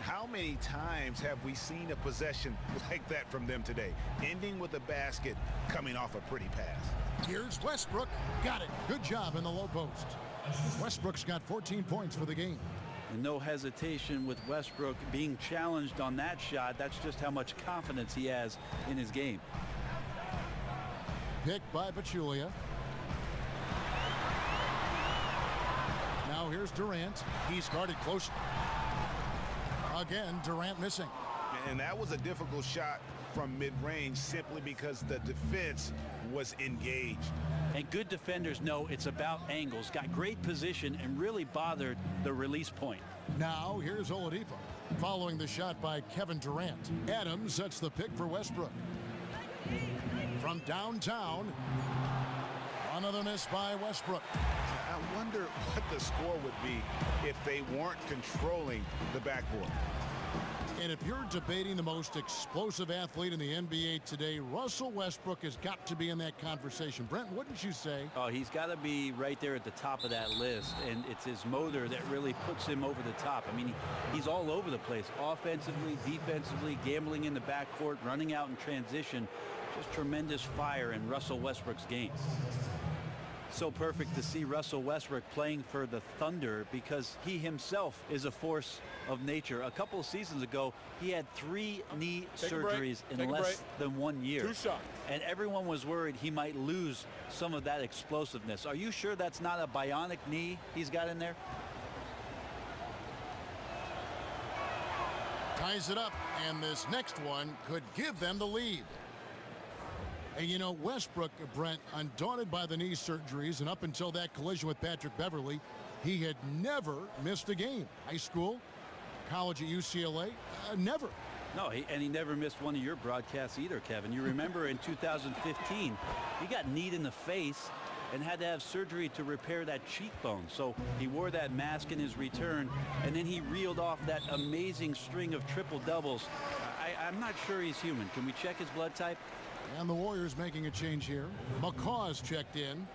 How many times have we seen a possession like that from them today, ending with a basket coming off a pretty pass? Here's Westbrook. Got it. Good job in the low post. Westbrook's got 14 points for the game. And no hesitation with Westbrook being challenged on that shot. That's just how much confidence he has in his game. Picked by Pachulia. Now here's Durant. He's guarded close. Again, Durant missing. And that was a difficult shot from mid-range simply because the defense was engaged. And good defenders know it's about angles. Got great position and really bothered the release point. Now here's Oladipo. Following the shot by Kevin Durant. Adams sets the pick for Westbrook. From downtown, another miss by Westbrook. I wonder what the score would be if they weren't controlling the backboard. And if you're debating the most explosive athlete in the NBA today, Russell Westbrook has got to be in that conversation. Brent, wouldn't you say? Oh, he's got to be right there at the top of that list, and it's his motor that really puts him over the top. I mean, he's all over the place, offensively, defensively, gambling in the backcourt, running out in transition. Just tremendous fire in Russell Westbrook's game. So perfect to see Russell Westbrook playing for the Thunder because he himself is a force of nature. A couple of seasons ago, he had 3 knee surgeries in less than 1 year. 2 shots. And everyone was worried he might lose some of that explosiveness. Are you sure that's not a bionic knee he's got in there? Ties it up, and this next one could give them the lead. And you know, Westbrook, Brent, undaunted by the knee surgeries, and up until that collision with Patrick Beverly, he had never missed a game. High school, college at UCLA, never. No, he never missed one of your broadcasts either, Kevin. You remember in 2015, he got kneed in the face and had to have surgery to repair that cheekbone. So he wore that mask in his return, and then he reeled off that amazing string of triple doubles. I'm not sure he's human. Can we check his blood type? And the Warriors making a change here. McCaw's checked in.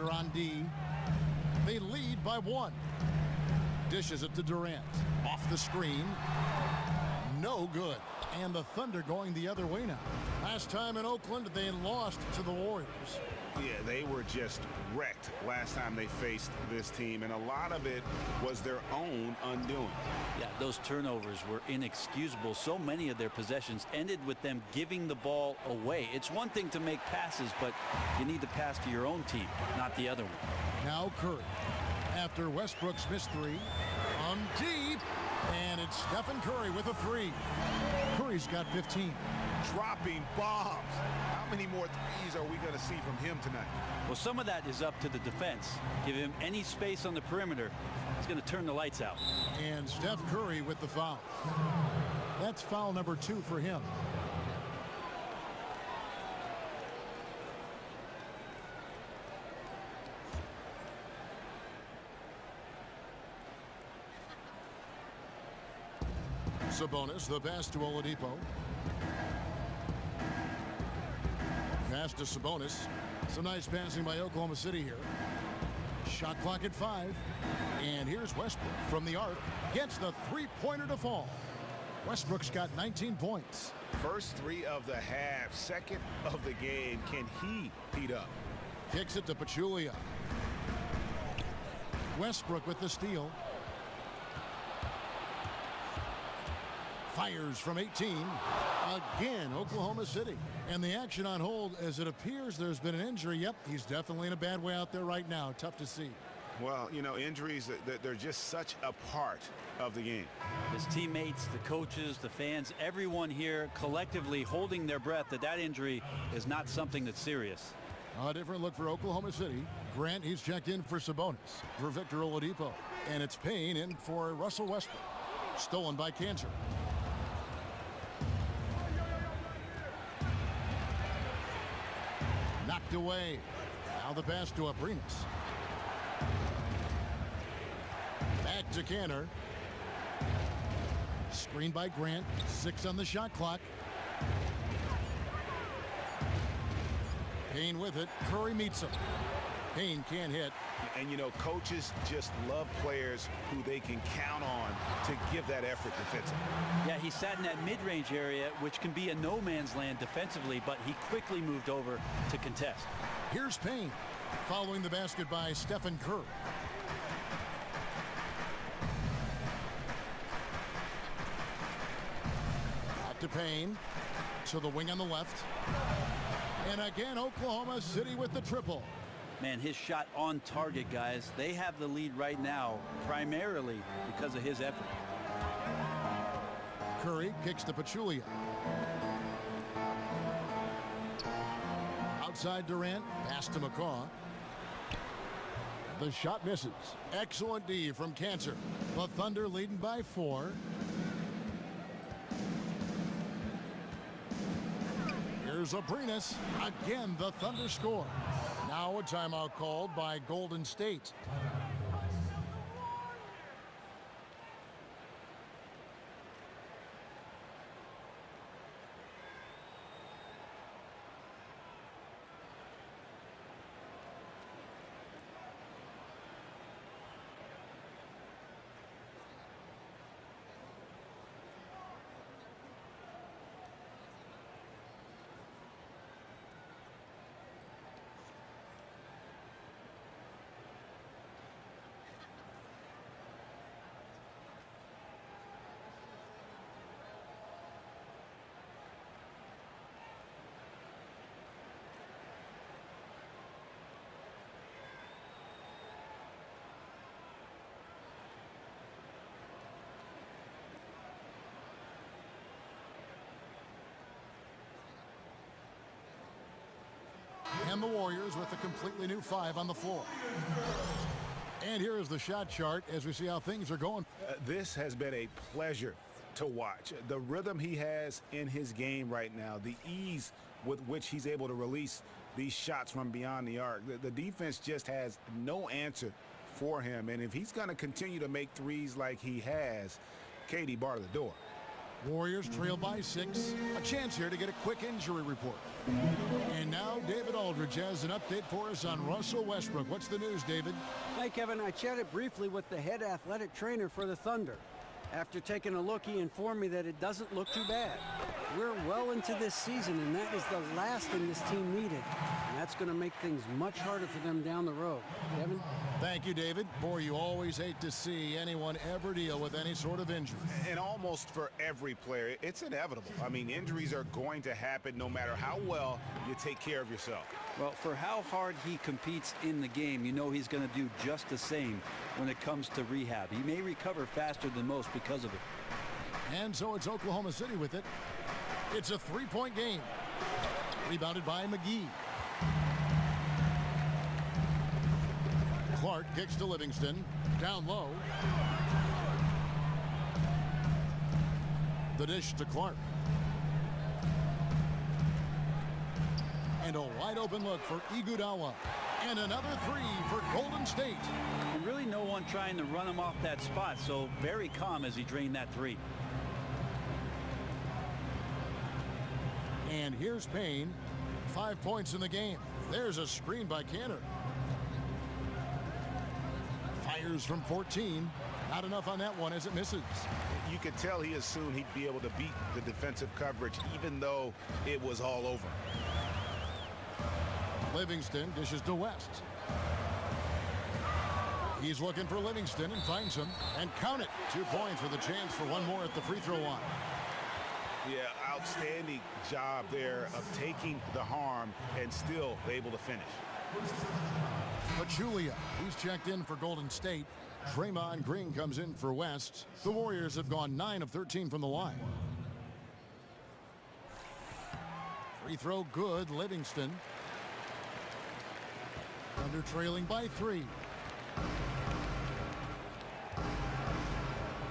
Thunder on D. They lead by 1. Dishes it to Durant. Off the screen. No good. And the Thunder going the other way now. Last time in Oakland, they lost to the Warriors. Yeah, they were just wrecked last time they faced this team, and a lot of it was their own undoing. Yeah, those turnovers were inexcusable. So many of their possessions ended with them giving the ball away. It's one thing to make passes, but you need to pass to your own team, not the other one. Now Curry. After Westbrook's missed 3. On deep. And it's Stephen Curry with a 3. Curry's got 15. Dropping bombs. How many more threes are we going to see from him tonight? Well, some of that is up to the defense. Give him any space on the perimeter, he's going to turn the lights out. And Steph Curry with the foul. That's foul number 2 for him. Sabonis, the pass to Oladipo. Pass to Sabonis. Some nice passing by Oklahoma City here. Shot clock at 5. And here's Westbrook from the arc. Gets the three-pointer to fall. Westbrook's got 19 points. First 3 of the half, second of the game. Can he heat up? Kicks it to Pachulia. Westbrook with the steal. Fires from 18. Again, Oklahoma City. And the action on hold as it appears there's been an injury. Yep, he's definitely in a bad way out there right now. Tough to see. Well, you know, injuries, they're just such a part of the game. His teammates, the coaches, the fans, everyone here collectively holding their breath that injury is not something that's serious. A different look for Oklahoma City. Grant, he's checked in for Sabonis. For Victor Oladipo. And it's Payne in for Russell Westbrook. Stolen by Cantor. Knocked away. Now the pass to Abrinas. Back to Cantor. Screen by Grant. 6 on the shot clock. Payne with it. Curry meets him. Payne can't hit. And, you know, coaches just love players who they can count on to give that effort defensively. Yeah, he sat in that mid-range area, which can be a no-man's land defensively, but he quickly moved over to contest. Here's Payne, following the basket by Stephen Curry. Back to Payne, to the wing on the left. And again, Oklahoma City with the triple. Man, his shot on target, guys. They have the lead right now, primarily because of his effort. Curry kicks to Pachulia. Outside Durant, pass to McCaw. The shot misses. Excellent D from Cantor. The Thunder leading by 4. Here's Abrinas. Again, the Thunder score. Now a timeout called by Golden State. And the Warriors with a completely new 5 on the floor. And here is the shot chart as we see how things are going. This has been a pleasure to watch. The rhythm he has in his game right now, the ease with which he's able to release these shots from beyond the arc. The defense just has no answer for him. And if he's going to continue to make threes like he has, KD bar to the door. Warriors trail by 6. A chance here to get a quick injury report. And now David Aldridge has an update for us on Russell Westbrook. What's the news, David? Hi, Kevin. I chatted briefly with the head athletic trainer for the Thunder. After taking a look, he informed me that it doesn't look too bad. We're well into this season, and that is the last thing this team needed. And that's going to make things much harder for them down the road. Kevin? Thank you, David. Boy, you always hate to see anyone ever deal with any sort of injury. And almost for every player, it's inevitable. I mean, injuries are going to happen no matter how well you take care of yourself. Well, for how hard he competes in the game, you know he's going to do just the same when it comes to rehab. He may recover faster than most because of it. And so it's Oklahoma City with it. It's a 3-point game. Rebounded by McGee. Clark kicks to Livingston. Down low. The dish to Clark. And a wide open look for Iguodala. And another 3 for Golden State. And really no one trying to run him off that spot, so very calm as he drained that 3. And here's Payne. 5 points in the game. There's a screen by Kanter. Fires from 14. Not enough on that one as it misses. You could tell he assumed he'd be able to beat the defensive coverage even though it was all over. Livingston dishes to West. He's looking for Livingston and finds him. And count it. 2 points with a chance for one more at the free throw line. Yeah, outstanding job there of taking the harm and still able to finish. Pachulia, he's checked in for Golden State. Draymond Green comes in for West. The Warriors have gone 9 of 13 from the line. Free throw good, Livingston. Thunder trailing by 3.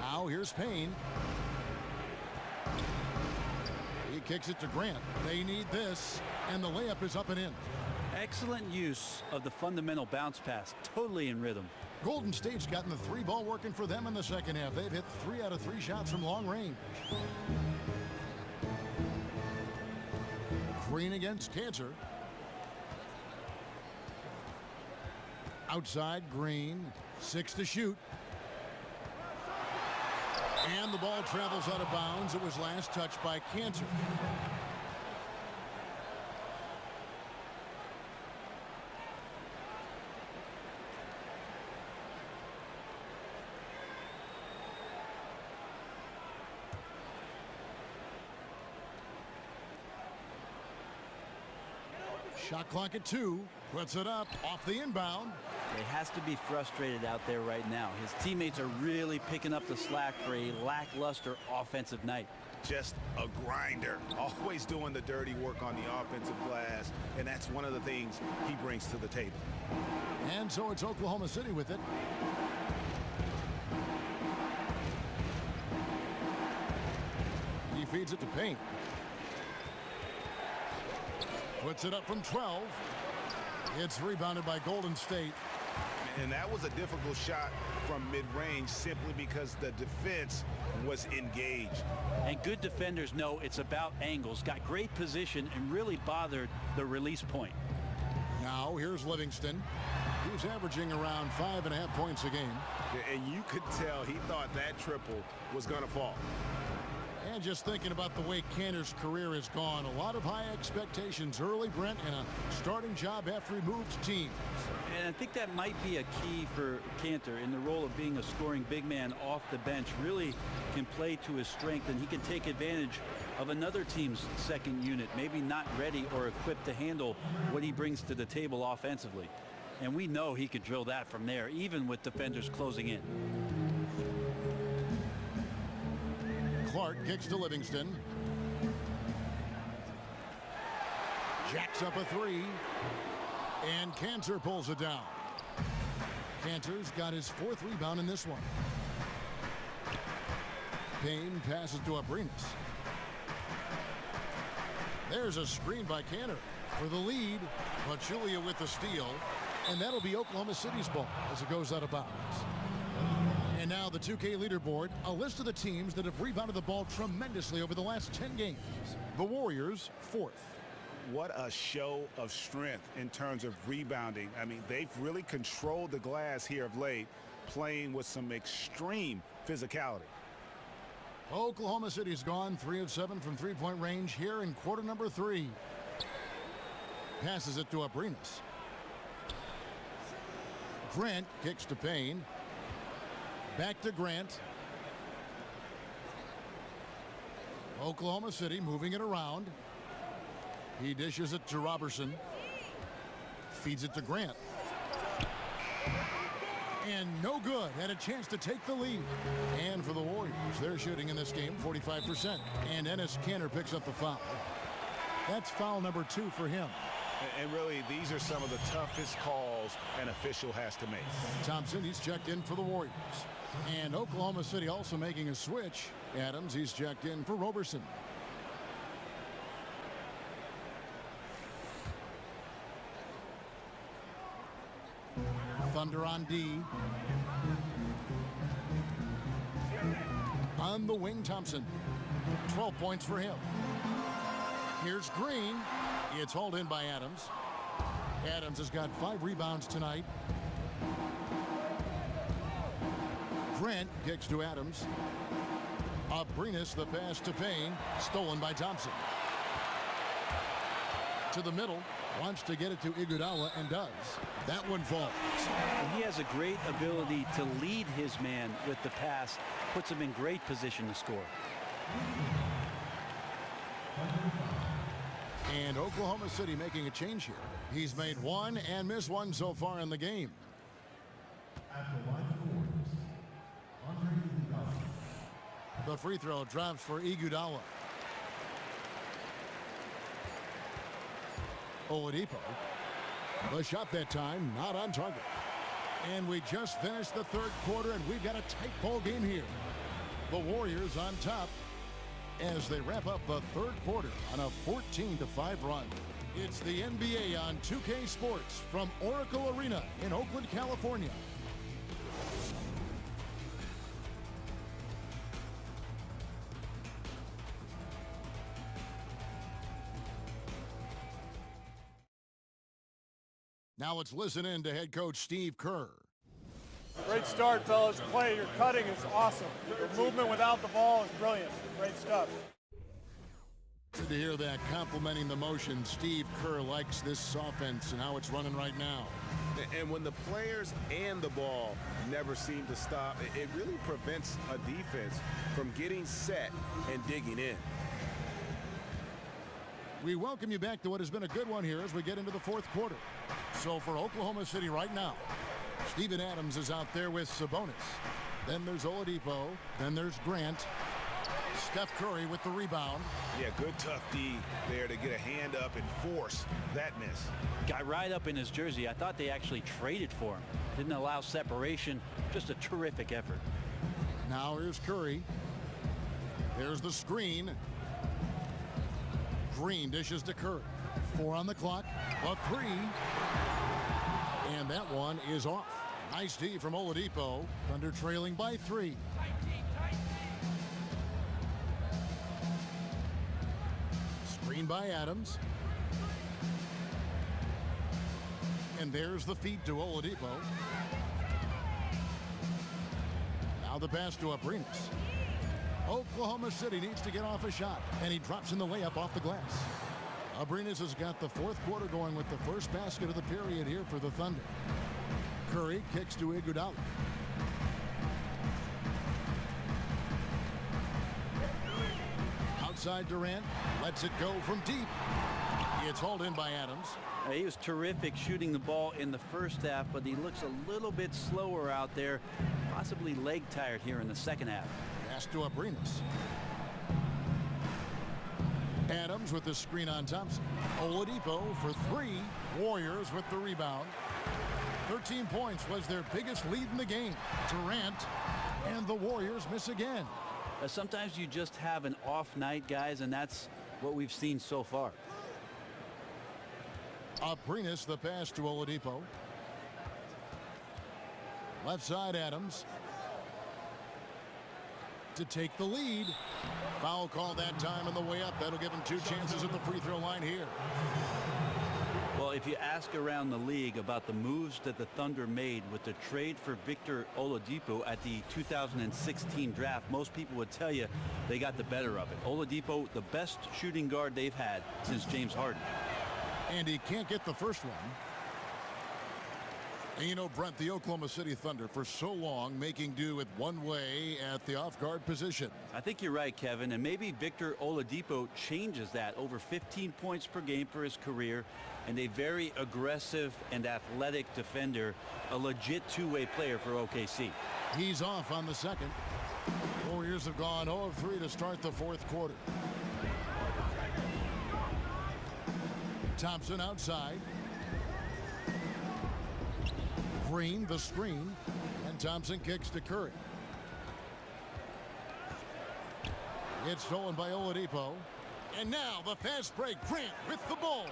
Now here's Payne. He kicks it to Grant. They need this, and the layup is up and in. Excellent use of the fundamental bounce pass, totally in rhythm. Golden State's gotten the 3 ball working for them in the second half. They've hit 3 out of 3 shots from long range. Green against Kanter. Outside, Green. 6 to shoot. And the ball travels out of bounds. It was last touched by Kanter. Shot clock at 2. Puts it up off the inbound. He has to be frustrated out there right now. His teammates are really picking up the slack for a lackluster offensive night. Just a grinder, always doing the dirty work on the offensive glass, and that's one of the things he brings to the table. And so it's Oklahoma City with it. He feeds it to Payne. Puts it up from 12. It's rebounded by Golden State. And that was a difficult shot from mid-range simply because the defense was engaged. And good defenders know it's about angles, got great position, and really bothered the release point. Now here's Livingston. He's averaging around 5.5 points a game. And you could tell he thought that triple was going to fall. And just thinking about the way Kanter's career has gone, a lot of high expectations early, Brent, and a starting job after he moved teams. And I think that might be a key for Kanter in the role of being a scoring big man off the bench. Really can play to his strength, and he can take advantage of another team's second unit, maybe not ready or equipped to handle what he brings to the table offensively. And we know he can drill that from there, even with defenders closing in. Clark kicks to Livingston. Jacks up a 3. And Kanter pulls it down. Kanter's got his 4th rebound in this one. Payne passes to Abrines. There's a screen by Kanter for the lead. Pachulia with the steal. And that'll be Oklahoma City's ball as it goes out of bounds. And now the 2K leaderboard, a list of the teams that have rebounded the ball tremendously over the last 10 games. The Warriors, 4th. What a show of strength in terms of rebounding. I mean, they've really controlled the glass here of late, playing with some extreme physicality. Oklahoma City's gone 3 of 7 from three-point range here in quarter number 3. Passes it to Abrinas. Grant kicks to Payne. Back to Grant. Oklahoma City moving it around. He dishes it to Robertson. Feeds it to Grant. And no good. Had a chance to take the lead. And for the Warriors, they're shooting in this game 45%. And Enes Kanter picks up the foul. That's foul number 2 for him. And really, these are some of the toughest calls an official has to make. Thompson, he's checked in for the Warriors. And Oklahoma City also making a switch. Adams, he's checked in for Roberson. Thunder on D. On the wing, Thompson. 12 points for him. Here's Green. It's hauled in by Adams. Adams has got 5 rebounds tonight. Grant kicks to Adams. Abrinas, the pass to Payne. Stolen by Thompson. To the middle. Wants to get it to Iguodala and does. That one falls. And he has a great ability to lead his man with the pass. Puts him in great position to score. And Oklahoma City making a change here. He's made 1 and missed 1 so far in the game. The free throw drops for Iguodala. Oladipo. The shot that time not on target. And we just finished the 3rd quarter, and we've got a tight ball game here. The Warriors on top as they wrap up the 3rd quarter on a 14-5 run. It's the NBA on 2K Sports from Oracle Arena in Oakland, California. Now let's listen in to head coach Steve Kerr. Great start, fellas. Play, your cutting is awesome. Your movement without the ball is brilliant. Great stuff. Good to hear that. Complimenting the motion. Steve Kerr likes this offense and how it's running right now. And when the players and the ball never seem to stop, it really prevents a defense from getting set and digging in. We welcome you back to what has been a good one here as we get into the 4th quarter. So for Oklahoma City right now, Steven Adams is out there with Sabonis. Then there's Oladipo. Then there's Grant. Steph Curry with the rebound. Yeah, good tough D there to get a hand up and force that miss. Got right up in his jersey. I thought they actually traded for him. Didn't allow separation. Just a terrific effort. Now here's Curry. There's the screen. Green dishes to Curry. 4 on the clock. A 3. And that one is off. Nice D from Oladipo. Thunder trailing by 3. Screen by Adams. And there's the feed to Oladipo. Now the pass to Abrinas. Oklahoma City needs to get off a shot, and he drops in the layup off the glass. Abrinas has got the 4th quarter going with the first basket of the period here for the Thunder. Curry kicks to Iguodala. Outside Durant, lets it go from deep. It's hauled in by Adams. He was terrific shooting the ball in the first half, but he looks a little bit slower out there, possibly leg tired here in the second half. Pass to Abrinas. Adams with the screen on Thompson. Oladipo for 3. Warriors with the rebound. 13 points was their biggest lead in the game. Durant and the Warriors miss again. Sometimes you just have an off night, guys, and that's what we've seen so far. Abrinas the pass to Oladipo. Left side Adams. to take the lead. Foul call that time on the way up. That'll give him 2 chances at the free throw line here. Well, if you ask around the league about the moves that the Thunder made with the trade for Victor Oladipo at the 2016 draft, most people would tell you they got the better of it. Oladipo, the best shooting guard they've had since James Harden. And he can't get the first one. And you know, Brent, the Oklahoma City Thunder for so long making do with one way at the off-guard position. I think you're right, Kevin, and maybe Victor Oladipo changes that. Over 15 points per game for his career, and a very aggressive and athletic defender, a legit two-way player for OKC. He's off on the second. Warriors have gone 0 of 3 to start the fourth quarter. Thompson outside. Green the screen, and Thompson kicks to Curry. It's stolen by Oladipo, and now the fast break. Grant with the ball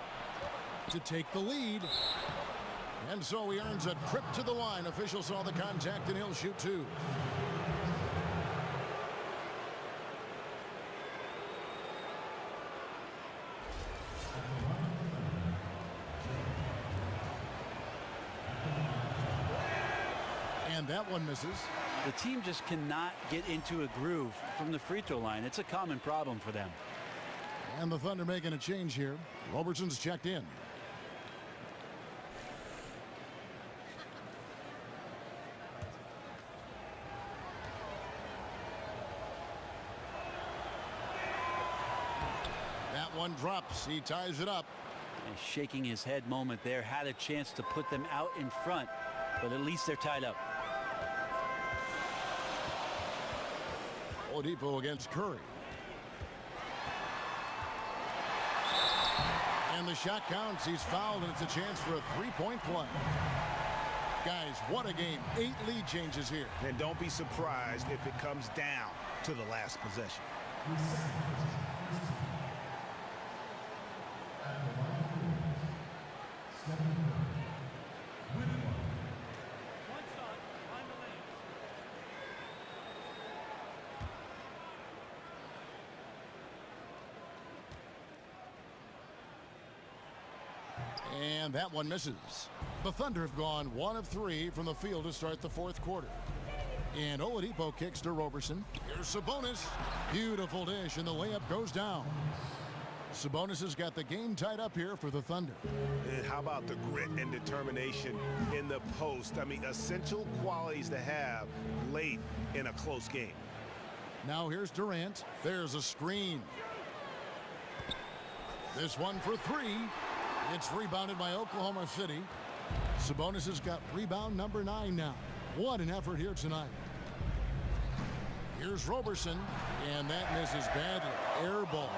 to take the lead, and so he earns a trip to the line. Official saw the contact, and he'll shoot 2. And that one misses. The team just cannot get into a groove from the free throw line. It's a common problem for them. And the Thunder making a change here. Roberson's checked in. That one drops. He ties it up. A shaking his head moment there. Had a chance to put them out in front, but at least they're tied up. Oladipo against Curry. And the shot counts. He's fouled, and it's a chance for a three-point play. Guys, what a game. 8 lead changes here. And don't be surprised if it comes down to the last possession. And that one misses. The Thunder have gone 1 of 3 from the field to start the fourth quarter. And Oladipo kicks to Roberson. Here's Sabonis. Beautiful dish, and the layup goes down. Sabonis has got the game tied up here for the Thunder. And how about the grit and determination in the post? I mean, essential qualities to have late in a close game. Now here's Durant. There's a screen. This one for 3. It's rebounded by Oklahoma City. Sabonis has got rebound number 9 now. What an effort here tonight. Here's Roberson, and that misses badly. Air ball.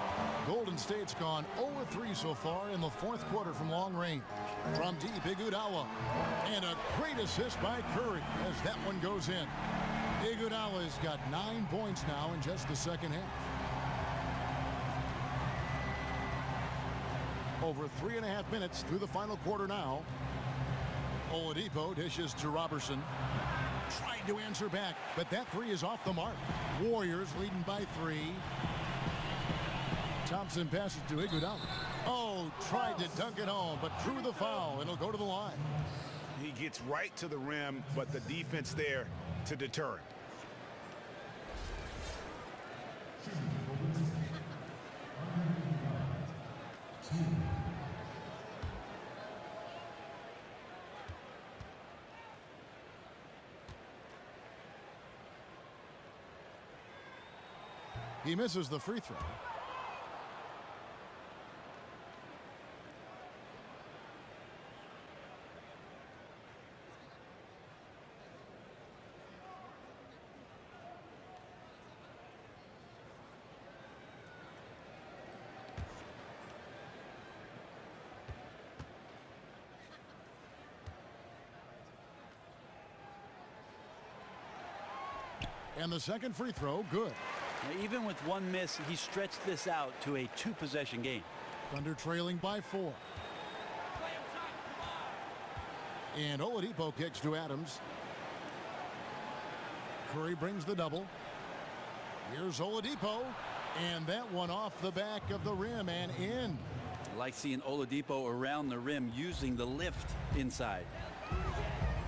Golden State's gone 0-3 so far in the fourth quarter from long range. From deep, Iguodala. And a great assist by Curry as that one goes in. Iguodala's got 9 points now in just the second half. Over 3.5 minutes through the final quarter now. Oladipo dishes to Roberson. Tried to answer back, but that 3 is off the mark. Warriors leading by 3. Thompson passes to Iguodala. Oh, tried to dunk it home, but drew the foul. It'll go to the line. He gets right to the rim, but the defense there to deter him. He misses the free throw. And the second free throw, good. Now, even with one miss, he stretched this out to a 2-possession game. Thunder trailing by 4. And Oladipo kicks to Adams. Curry brings the double. Here's Oladipo, and that one off the back of the rim and in. I like seeing Oladipo around the rim using the lift inside.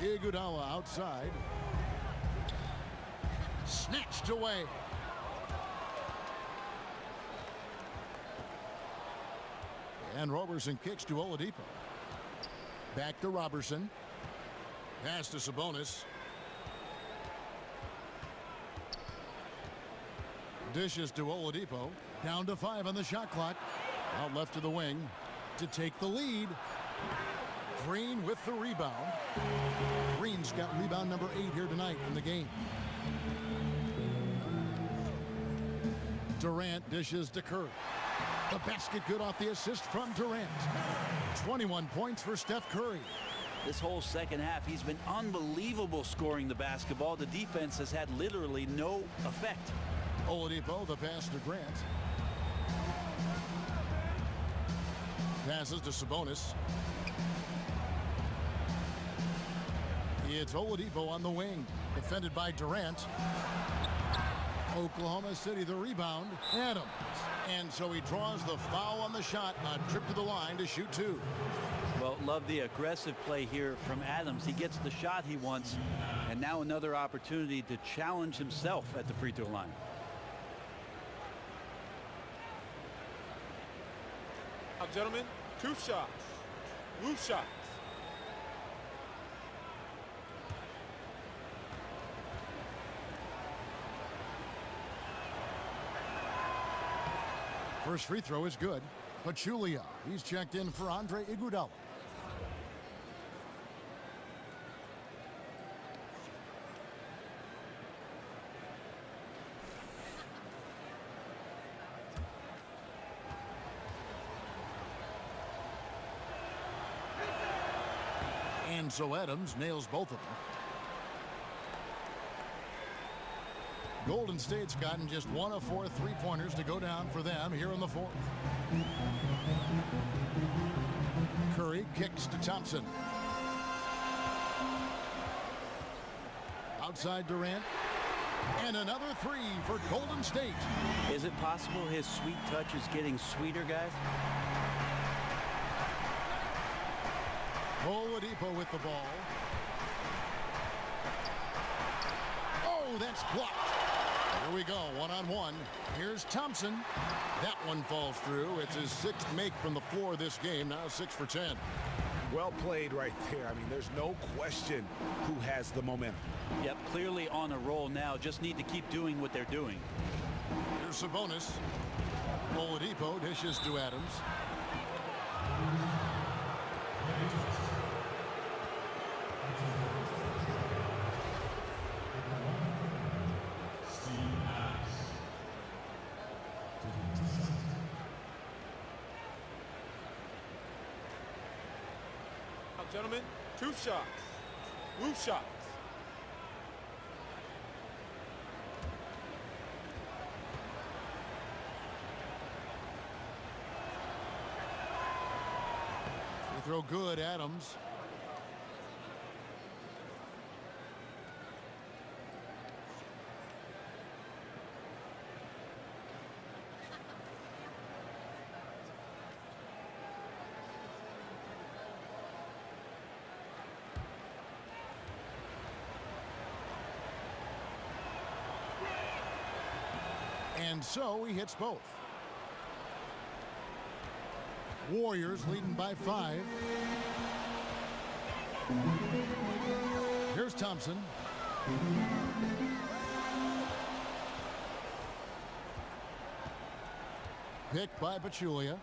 Iguodala outside. Snatched away. And Roberson kicks to Oladipo. Back to Roberson. Pass to Sabonis. Dishes to Oladipo. Down to 5 on the shot clock. Out left to the wing to take the lead. Green with the rebound. Green's got rebound number 8 here tonight in the game. Durant dishes to Curry. The basket good off the assist from Durant. 21 points for Steph Curry. This whole second half, he's been unbelievable scoring the basketball. The defense has had literally no effect. Oladipo, the pass to Grant. Passes to Sabonis. It's Oladipo on the wing, defended by Durant. Oklahoma City the rebound. Adams. And so he draws the foul on the shot. A trip to the line to shoot 2. Well, love the aggressive play here from Adams. He gets the shot he wants, and now another opportunity to challenge himself at the free throw line. Now, gentlemen, 2 shots. Loose shots. First free throw is good. Pachulia, he's checked in for Andre Iguodala. And so Adams nails both of them. Golden State's gotten just 1 of 4 3-pointers to go down for them here in the 4th. Curry kicks to Thompson. Outside Durant. And another 3 for Golden State. Is it possible his sweet touch is getting sweeter, guys? Oladipo with the ball. Oh, that's blocked. Here we go, 1-on-1. Here's Thompson. That one falls through. It's his 6th make from the floor this game. Now 6 for 10. Well played right there. I mean, there's no question who has the momentum. Yep, clearly on a roll now. Just need to keep doing what they're doing. Here's Sabonis. Oladipo dishes to Adams. Gentlemen, 2 shots. Loose shots. Free throw good, Adams. And so he hits both. Warriors leading by 5. Here's Thompson. Picked by Pachulia.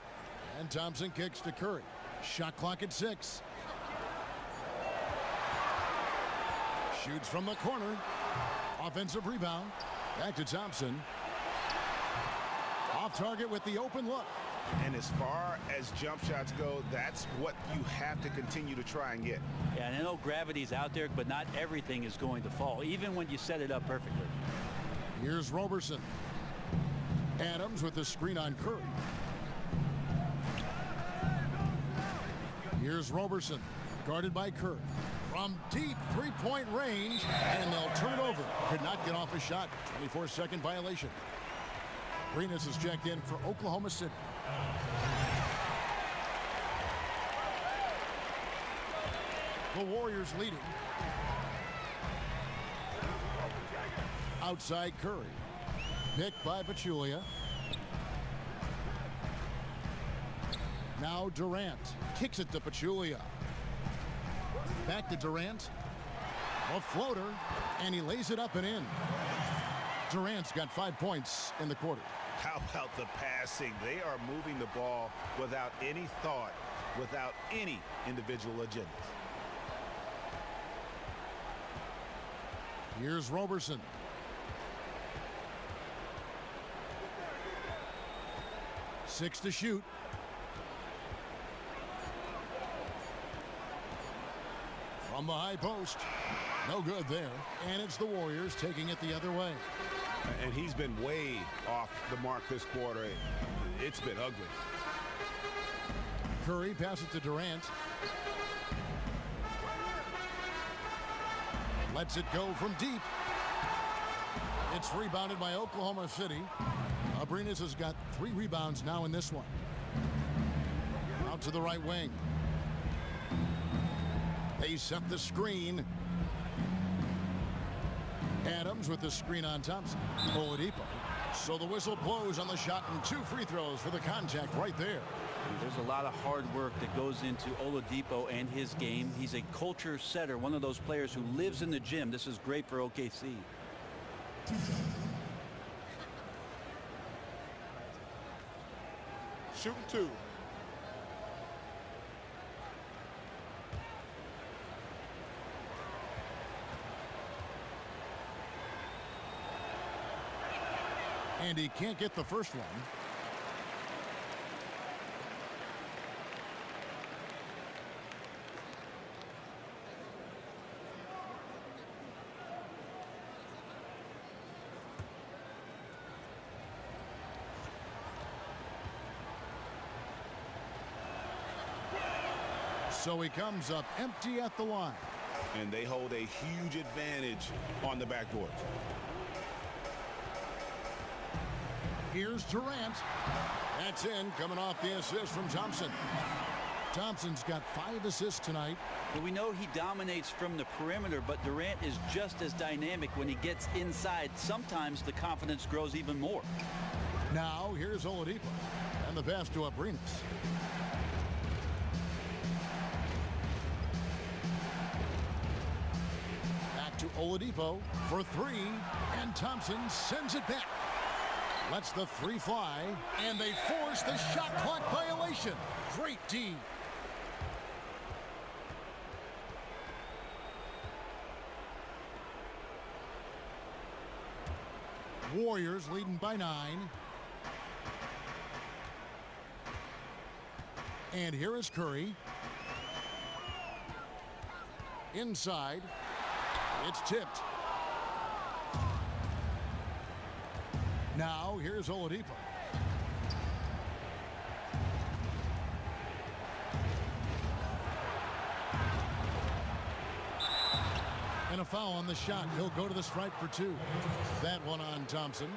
And Thompson kicks to Curry. Shot clock at 6. Shoots from the corner. Offensive rebound. Back to Thompson. Off target with the open look. And as far as jump shots go, that's what you have to continue to try and get. Yeah, and I know gravity's out there, but not everything is going to fall, even when you set it up perfectly. Here's Roberson. Adams with the screen on Curry. Here's Roberson, guarded by Curry. From deep three-point range, and they'll turn it over. Could not get off a shot. 24-second violation. Arenas is checked in for Oklahoma City. The Warriors leading. Outside Curry. Picked by Pachulia. Now Durant. Kicks it to Pachulia. Back to Durant. A floater. And he lays it up and in. Durant's got 5 points in the quarter. How about the passing? They are moving the ball without any thought, without any individual agendas. Here's Roberson. Six to shoot. From the high post. No good there. And it's the Warriors taking it the other way. And he's been way off the mark this quarter. It's been ugly. Curry passes to Durant. Lets it go from deep. It's rebounded by Oklahoma City. Abrines has got 3 rebounds now in this one. Out to the right wing. They set the screen. Adams with the screen on Thompson. Oladipo. So the whistle blows on the shot and 2 free throws for the contact right there. There's a lot of hard work that goes into Oladipo and his game. He's a culture setter, one of those players who lives in the gym. This is great for OKC. Shooting 2. And he can't get the first one. So he comes up empty at the line. And they hold a huge advantage on the backboard. Here's Durant. That's in, coming off the assist from Thompson. Thompson's got 5 assists tonight. Well, we know he dominates from the perimeter, but Durant is just as dynamic when he gets inside. Sometimes the confidence grows even more. Now here's Oladipo. And the pass to Abrines. Back to Oladipo for 3. And Thompson sends it back. Lets the 3 fly, and they force the shot clock violation. Great D. Warriors leading by 9. And here is Curry. Inside. It's tipped. Now, here's Oladipo. And a foul on the shot. He'll go to the stripe for 2. That one on Thompson.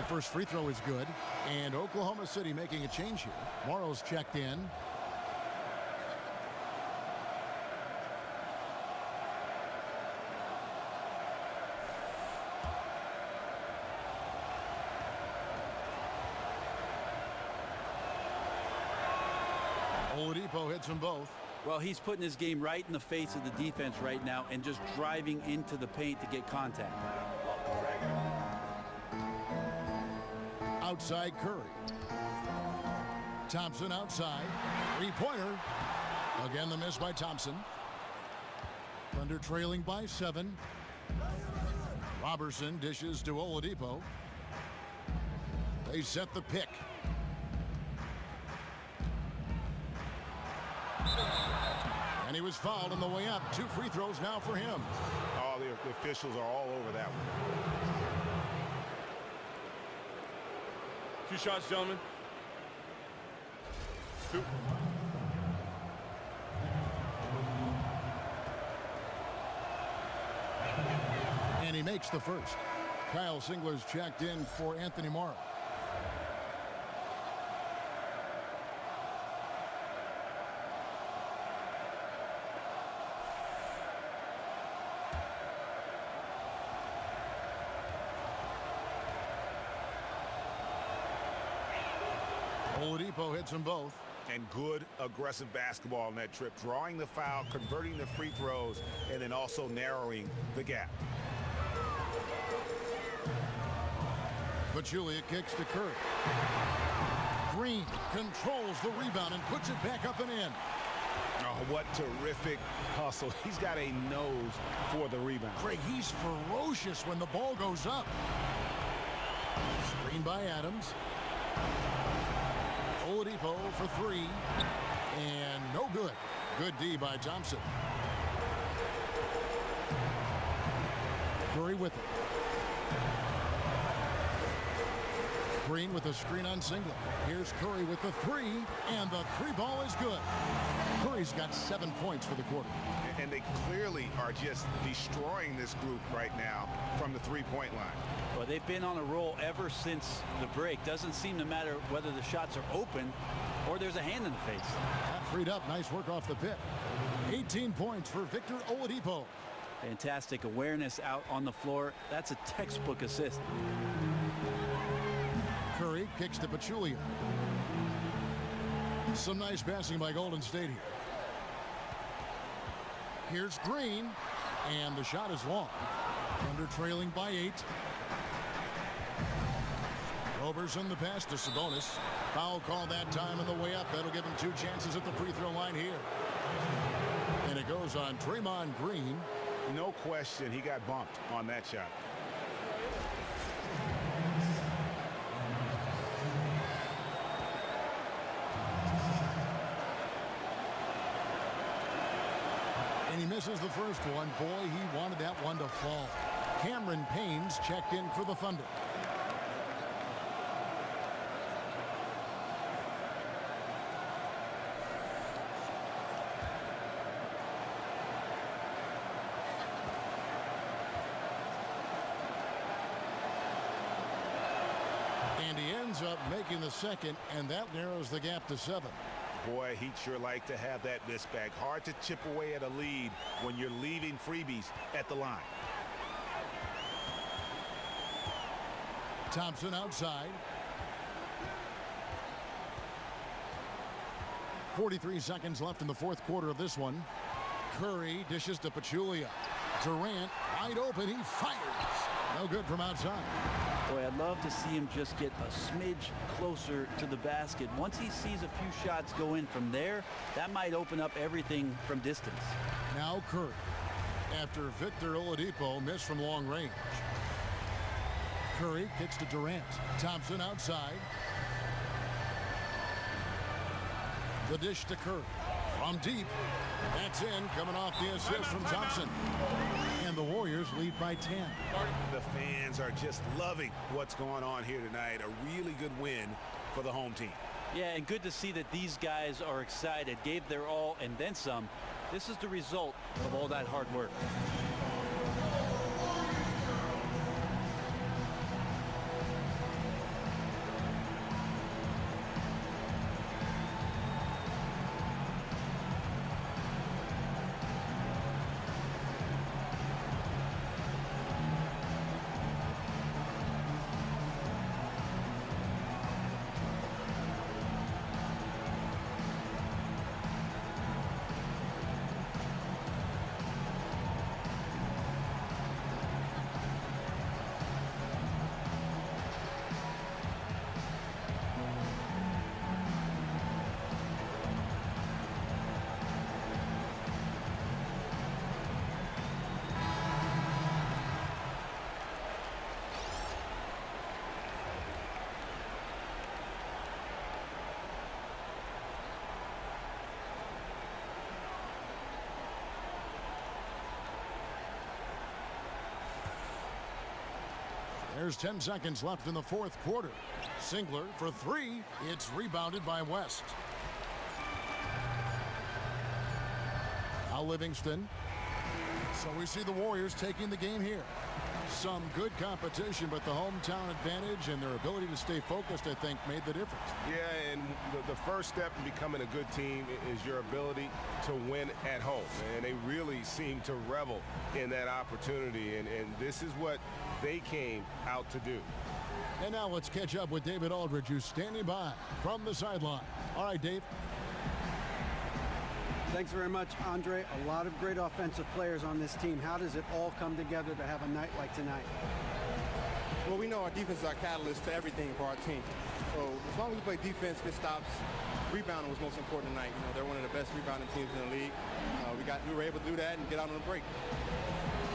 First free throw is good, and Oklahoma City making a change here. Morrow's checked in. Oladipo hits them both. Well, he's putting his game right in the face of the defense right now and just driving into the paint to get contact. Outside Curry. Thompson outside. 3-pointer. Again, the miss by Thompson. Thunder trailing by 7. Robertson dishes to Oladipo. They set the pick. And he was fouled on the way up. 2 free throws now for him. Oh, the officials are all over that one. 2 shots, gentlemen. 2. And he makes the first. Kyle Singler's checked in for Anthony Morrow. Oladipo hits them both. And good aggressive basketball on that trip, drawing the foul, converting the free throws, and then also narrowing the gap. Pachulia kicks to Curry. Green controls the rebound and puts it back up and in. Oh, what terrific hustle. He's got a nose for the rebound. Craig, he's ferocious when the ball goes up. Screen by Adams. Oladipo for 3. And no good. Good D by Thompson. Curry with it. Green with a screen on Singler. Here's Curry with the 3, and the 3 ball is good. Curry's got 7 points for the quarter. And they clearly are just destroying this group right now from the 3-point line. Well, they've been on a roll ever since the break. Doesn't seem to matter whether the shots are open or there's a hand in the face. That freed up. Nice work off the pick. 18 points for Victor Oladipo. Fantastic awareness out on the floor. That's a textbook assist. Curry kicks to Pachulia. Some nice passing by Golden State here. Here's Green, and the shot is long. Thunder trailing by 8. Roberson the pass to Sabonis. Foul call that time on the way up. That'll give him 2 chances at the free throw line here. And it goes on Draymond Green. No question he got bumped on that shot. And he misses the first one. Boy, he wanted that one to fall. Cameron Payne's checked in for the Thunder. And he ends up making the second, and that narrows the gap to 7. Boy, he'd sure like to have that miss back. Hard to chip away at a lead when you're leaving freebies at the line. Thompson outside. 43 seconds left in the fourth quarter of this one. Curry dishes to Pachulia. Durant wide open. He fires. No good from outside. Boy, I'd love to see him just get a smidge closer to the basket. Once he sees a few shots go in from there, that might open up everything from distance. Now Curry, after Victor Oladipo missed from long range. Curry kicks to Durant. Thompson outside. The dish to Curry. From deep. That's in, coming off the assist from Thompson. And the Warriors lead by 10. The fans are just loving what's going on here tonight. A really good win for the home team. Yeah, and good to see that these guys are excited, gave their all, and then some. This is the result of all that hard work. There's 10 seconds left in the fourth quarter. Singler for three. It's rebounded by West. Now Livingston. So we see the Warriors taking the game here. Some good competition, but the hometown advantage and their ability to stay focused, I think, made the difference. Yeah, and the first step in becoming a good team is your ability to win at home. And they really seem to revel in that opportunity, and this is what they came out to do. And now let's catch up with David Aldridge, who's standing by from the sideline. All right, Dave. Thanks very much, Andre. A lot of great offensive players on this team. How does it all come together to have a night like tonight? Well, we know our defense is our catalyst to everything for our team. So as long as we play defense, get stops, rebounding was most important tonight. You know, they're one of the best rebounding teams in the league. We were able to do that and get out on a break.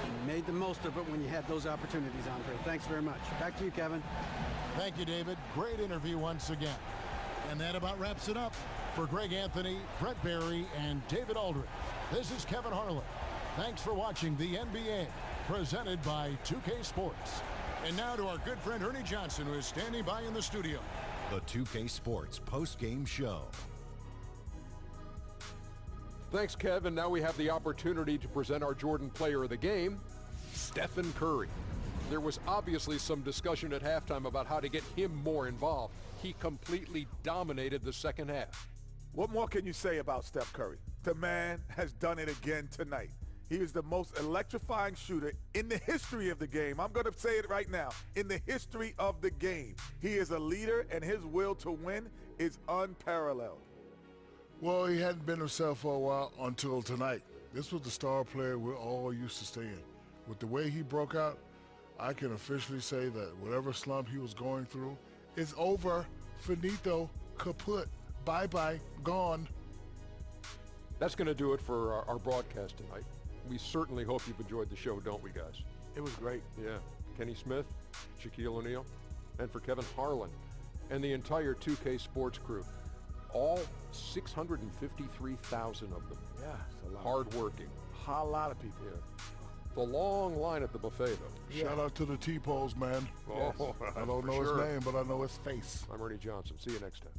You made the most of it when you had those opportunities, Andre. Thanks very much. Back to you, Kevin. Thank you, David. Great interview once again. And that about wraps it up. For Greg Anthony, Brett Barry, and David Aldridge, this is Kevin Harlan. Thanks for watching the NBA, presented by 2K Sports. And now to our good friend Ernie Johnson, who is standing by in the studio. The 2K Sports post-game show. Thanks, Kevin. Now we have the opportunity to present our Jordan Player of the Game, Stephen Curry. There was obviously some discussion at halftime about how to get him more involved. He completely dominated the second half. What more can you say about Steph Curry? The man has done it again tonight. He is the most electrifying shooter in the history of the game. I'm going to say it right now. In the history of the game. He is a leader, and his will to win is unparalleled. Well, he hadn't been himself for a while until tonight. This was the star player we're all used to seeing. With the way he broke out, I can officially say that whatever slump he was going through is over. Finito, kaput, bye-bye, gone. That's going to do it for our broadcast tonight. We certainly hope you've enjoyed the show, don't we, guys? It was great. Yeah. Kenny Smith, Shaquille O'Neal, and for Kevin Harlan and the entire 2K Sports crew. All 653,000 of them. Yeah, it's a lot. Hard-working. A lot of people. Yeah. The long line at the buffet, though. Shout out to the T-Pose, man. Oh, I don't know his name, but I know his face. I'm Ernie Johnson. See you next time.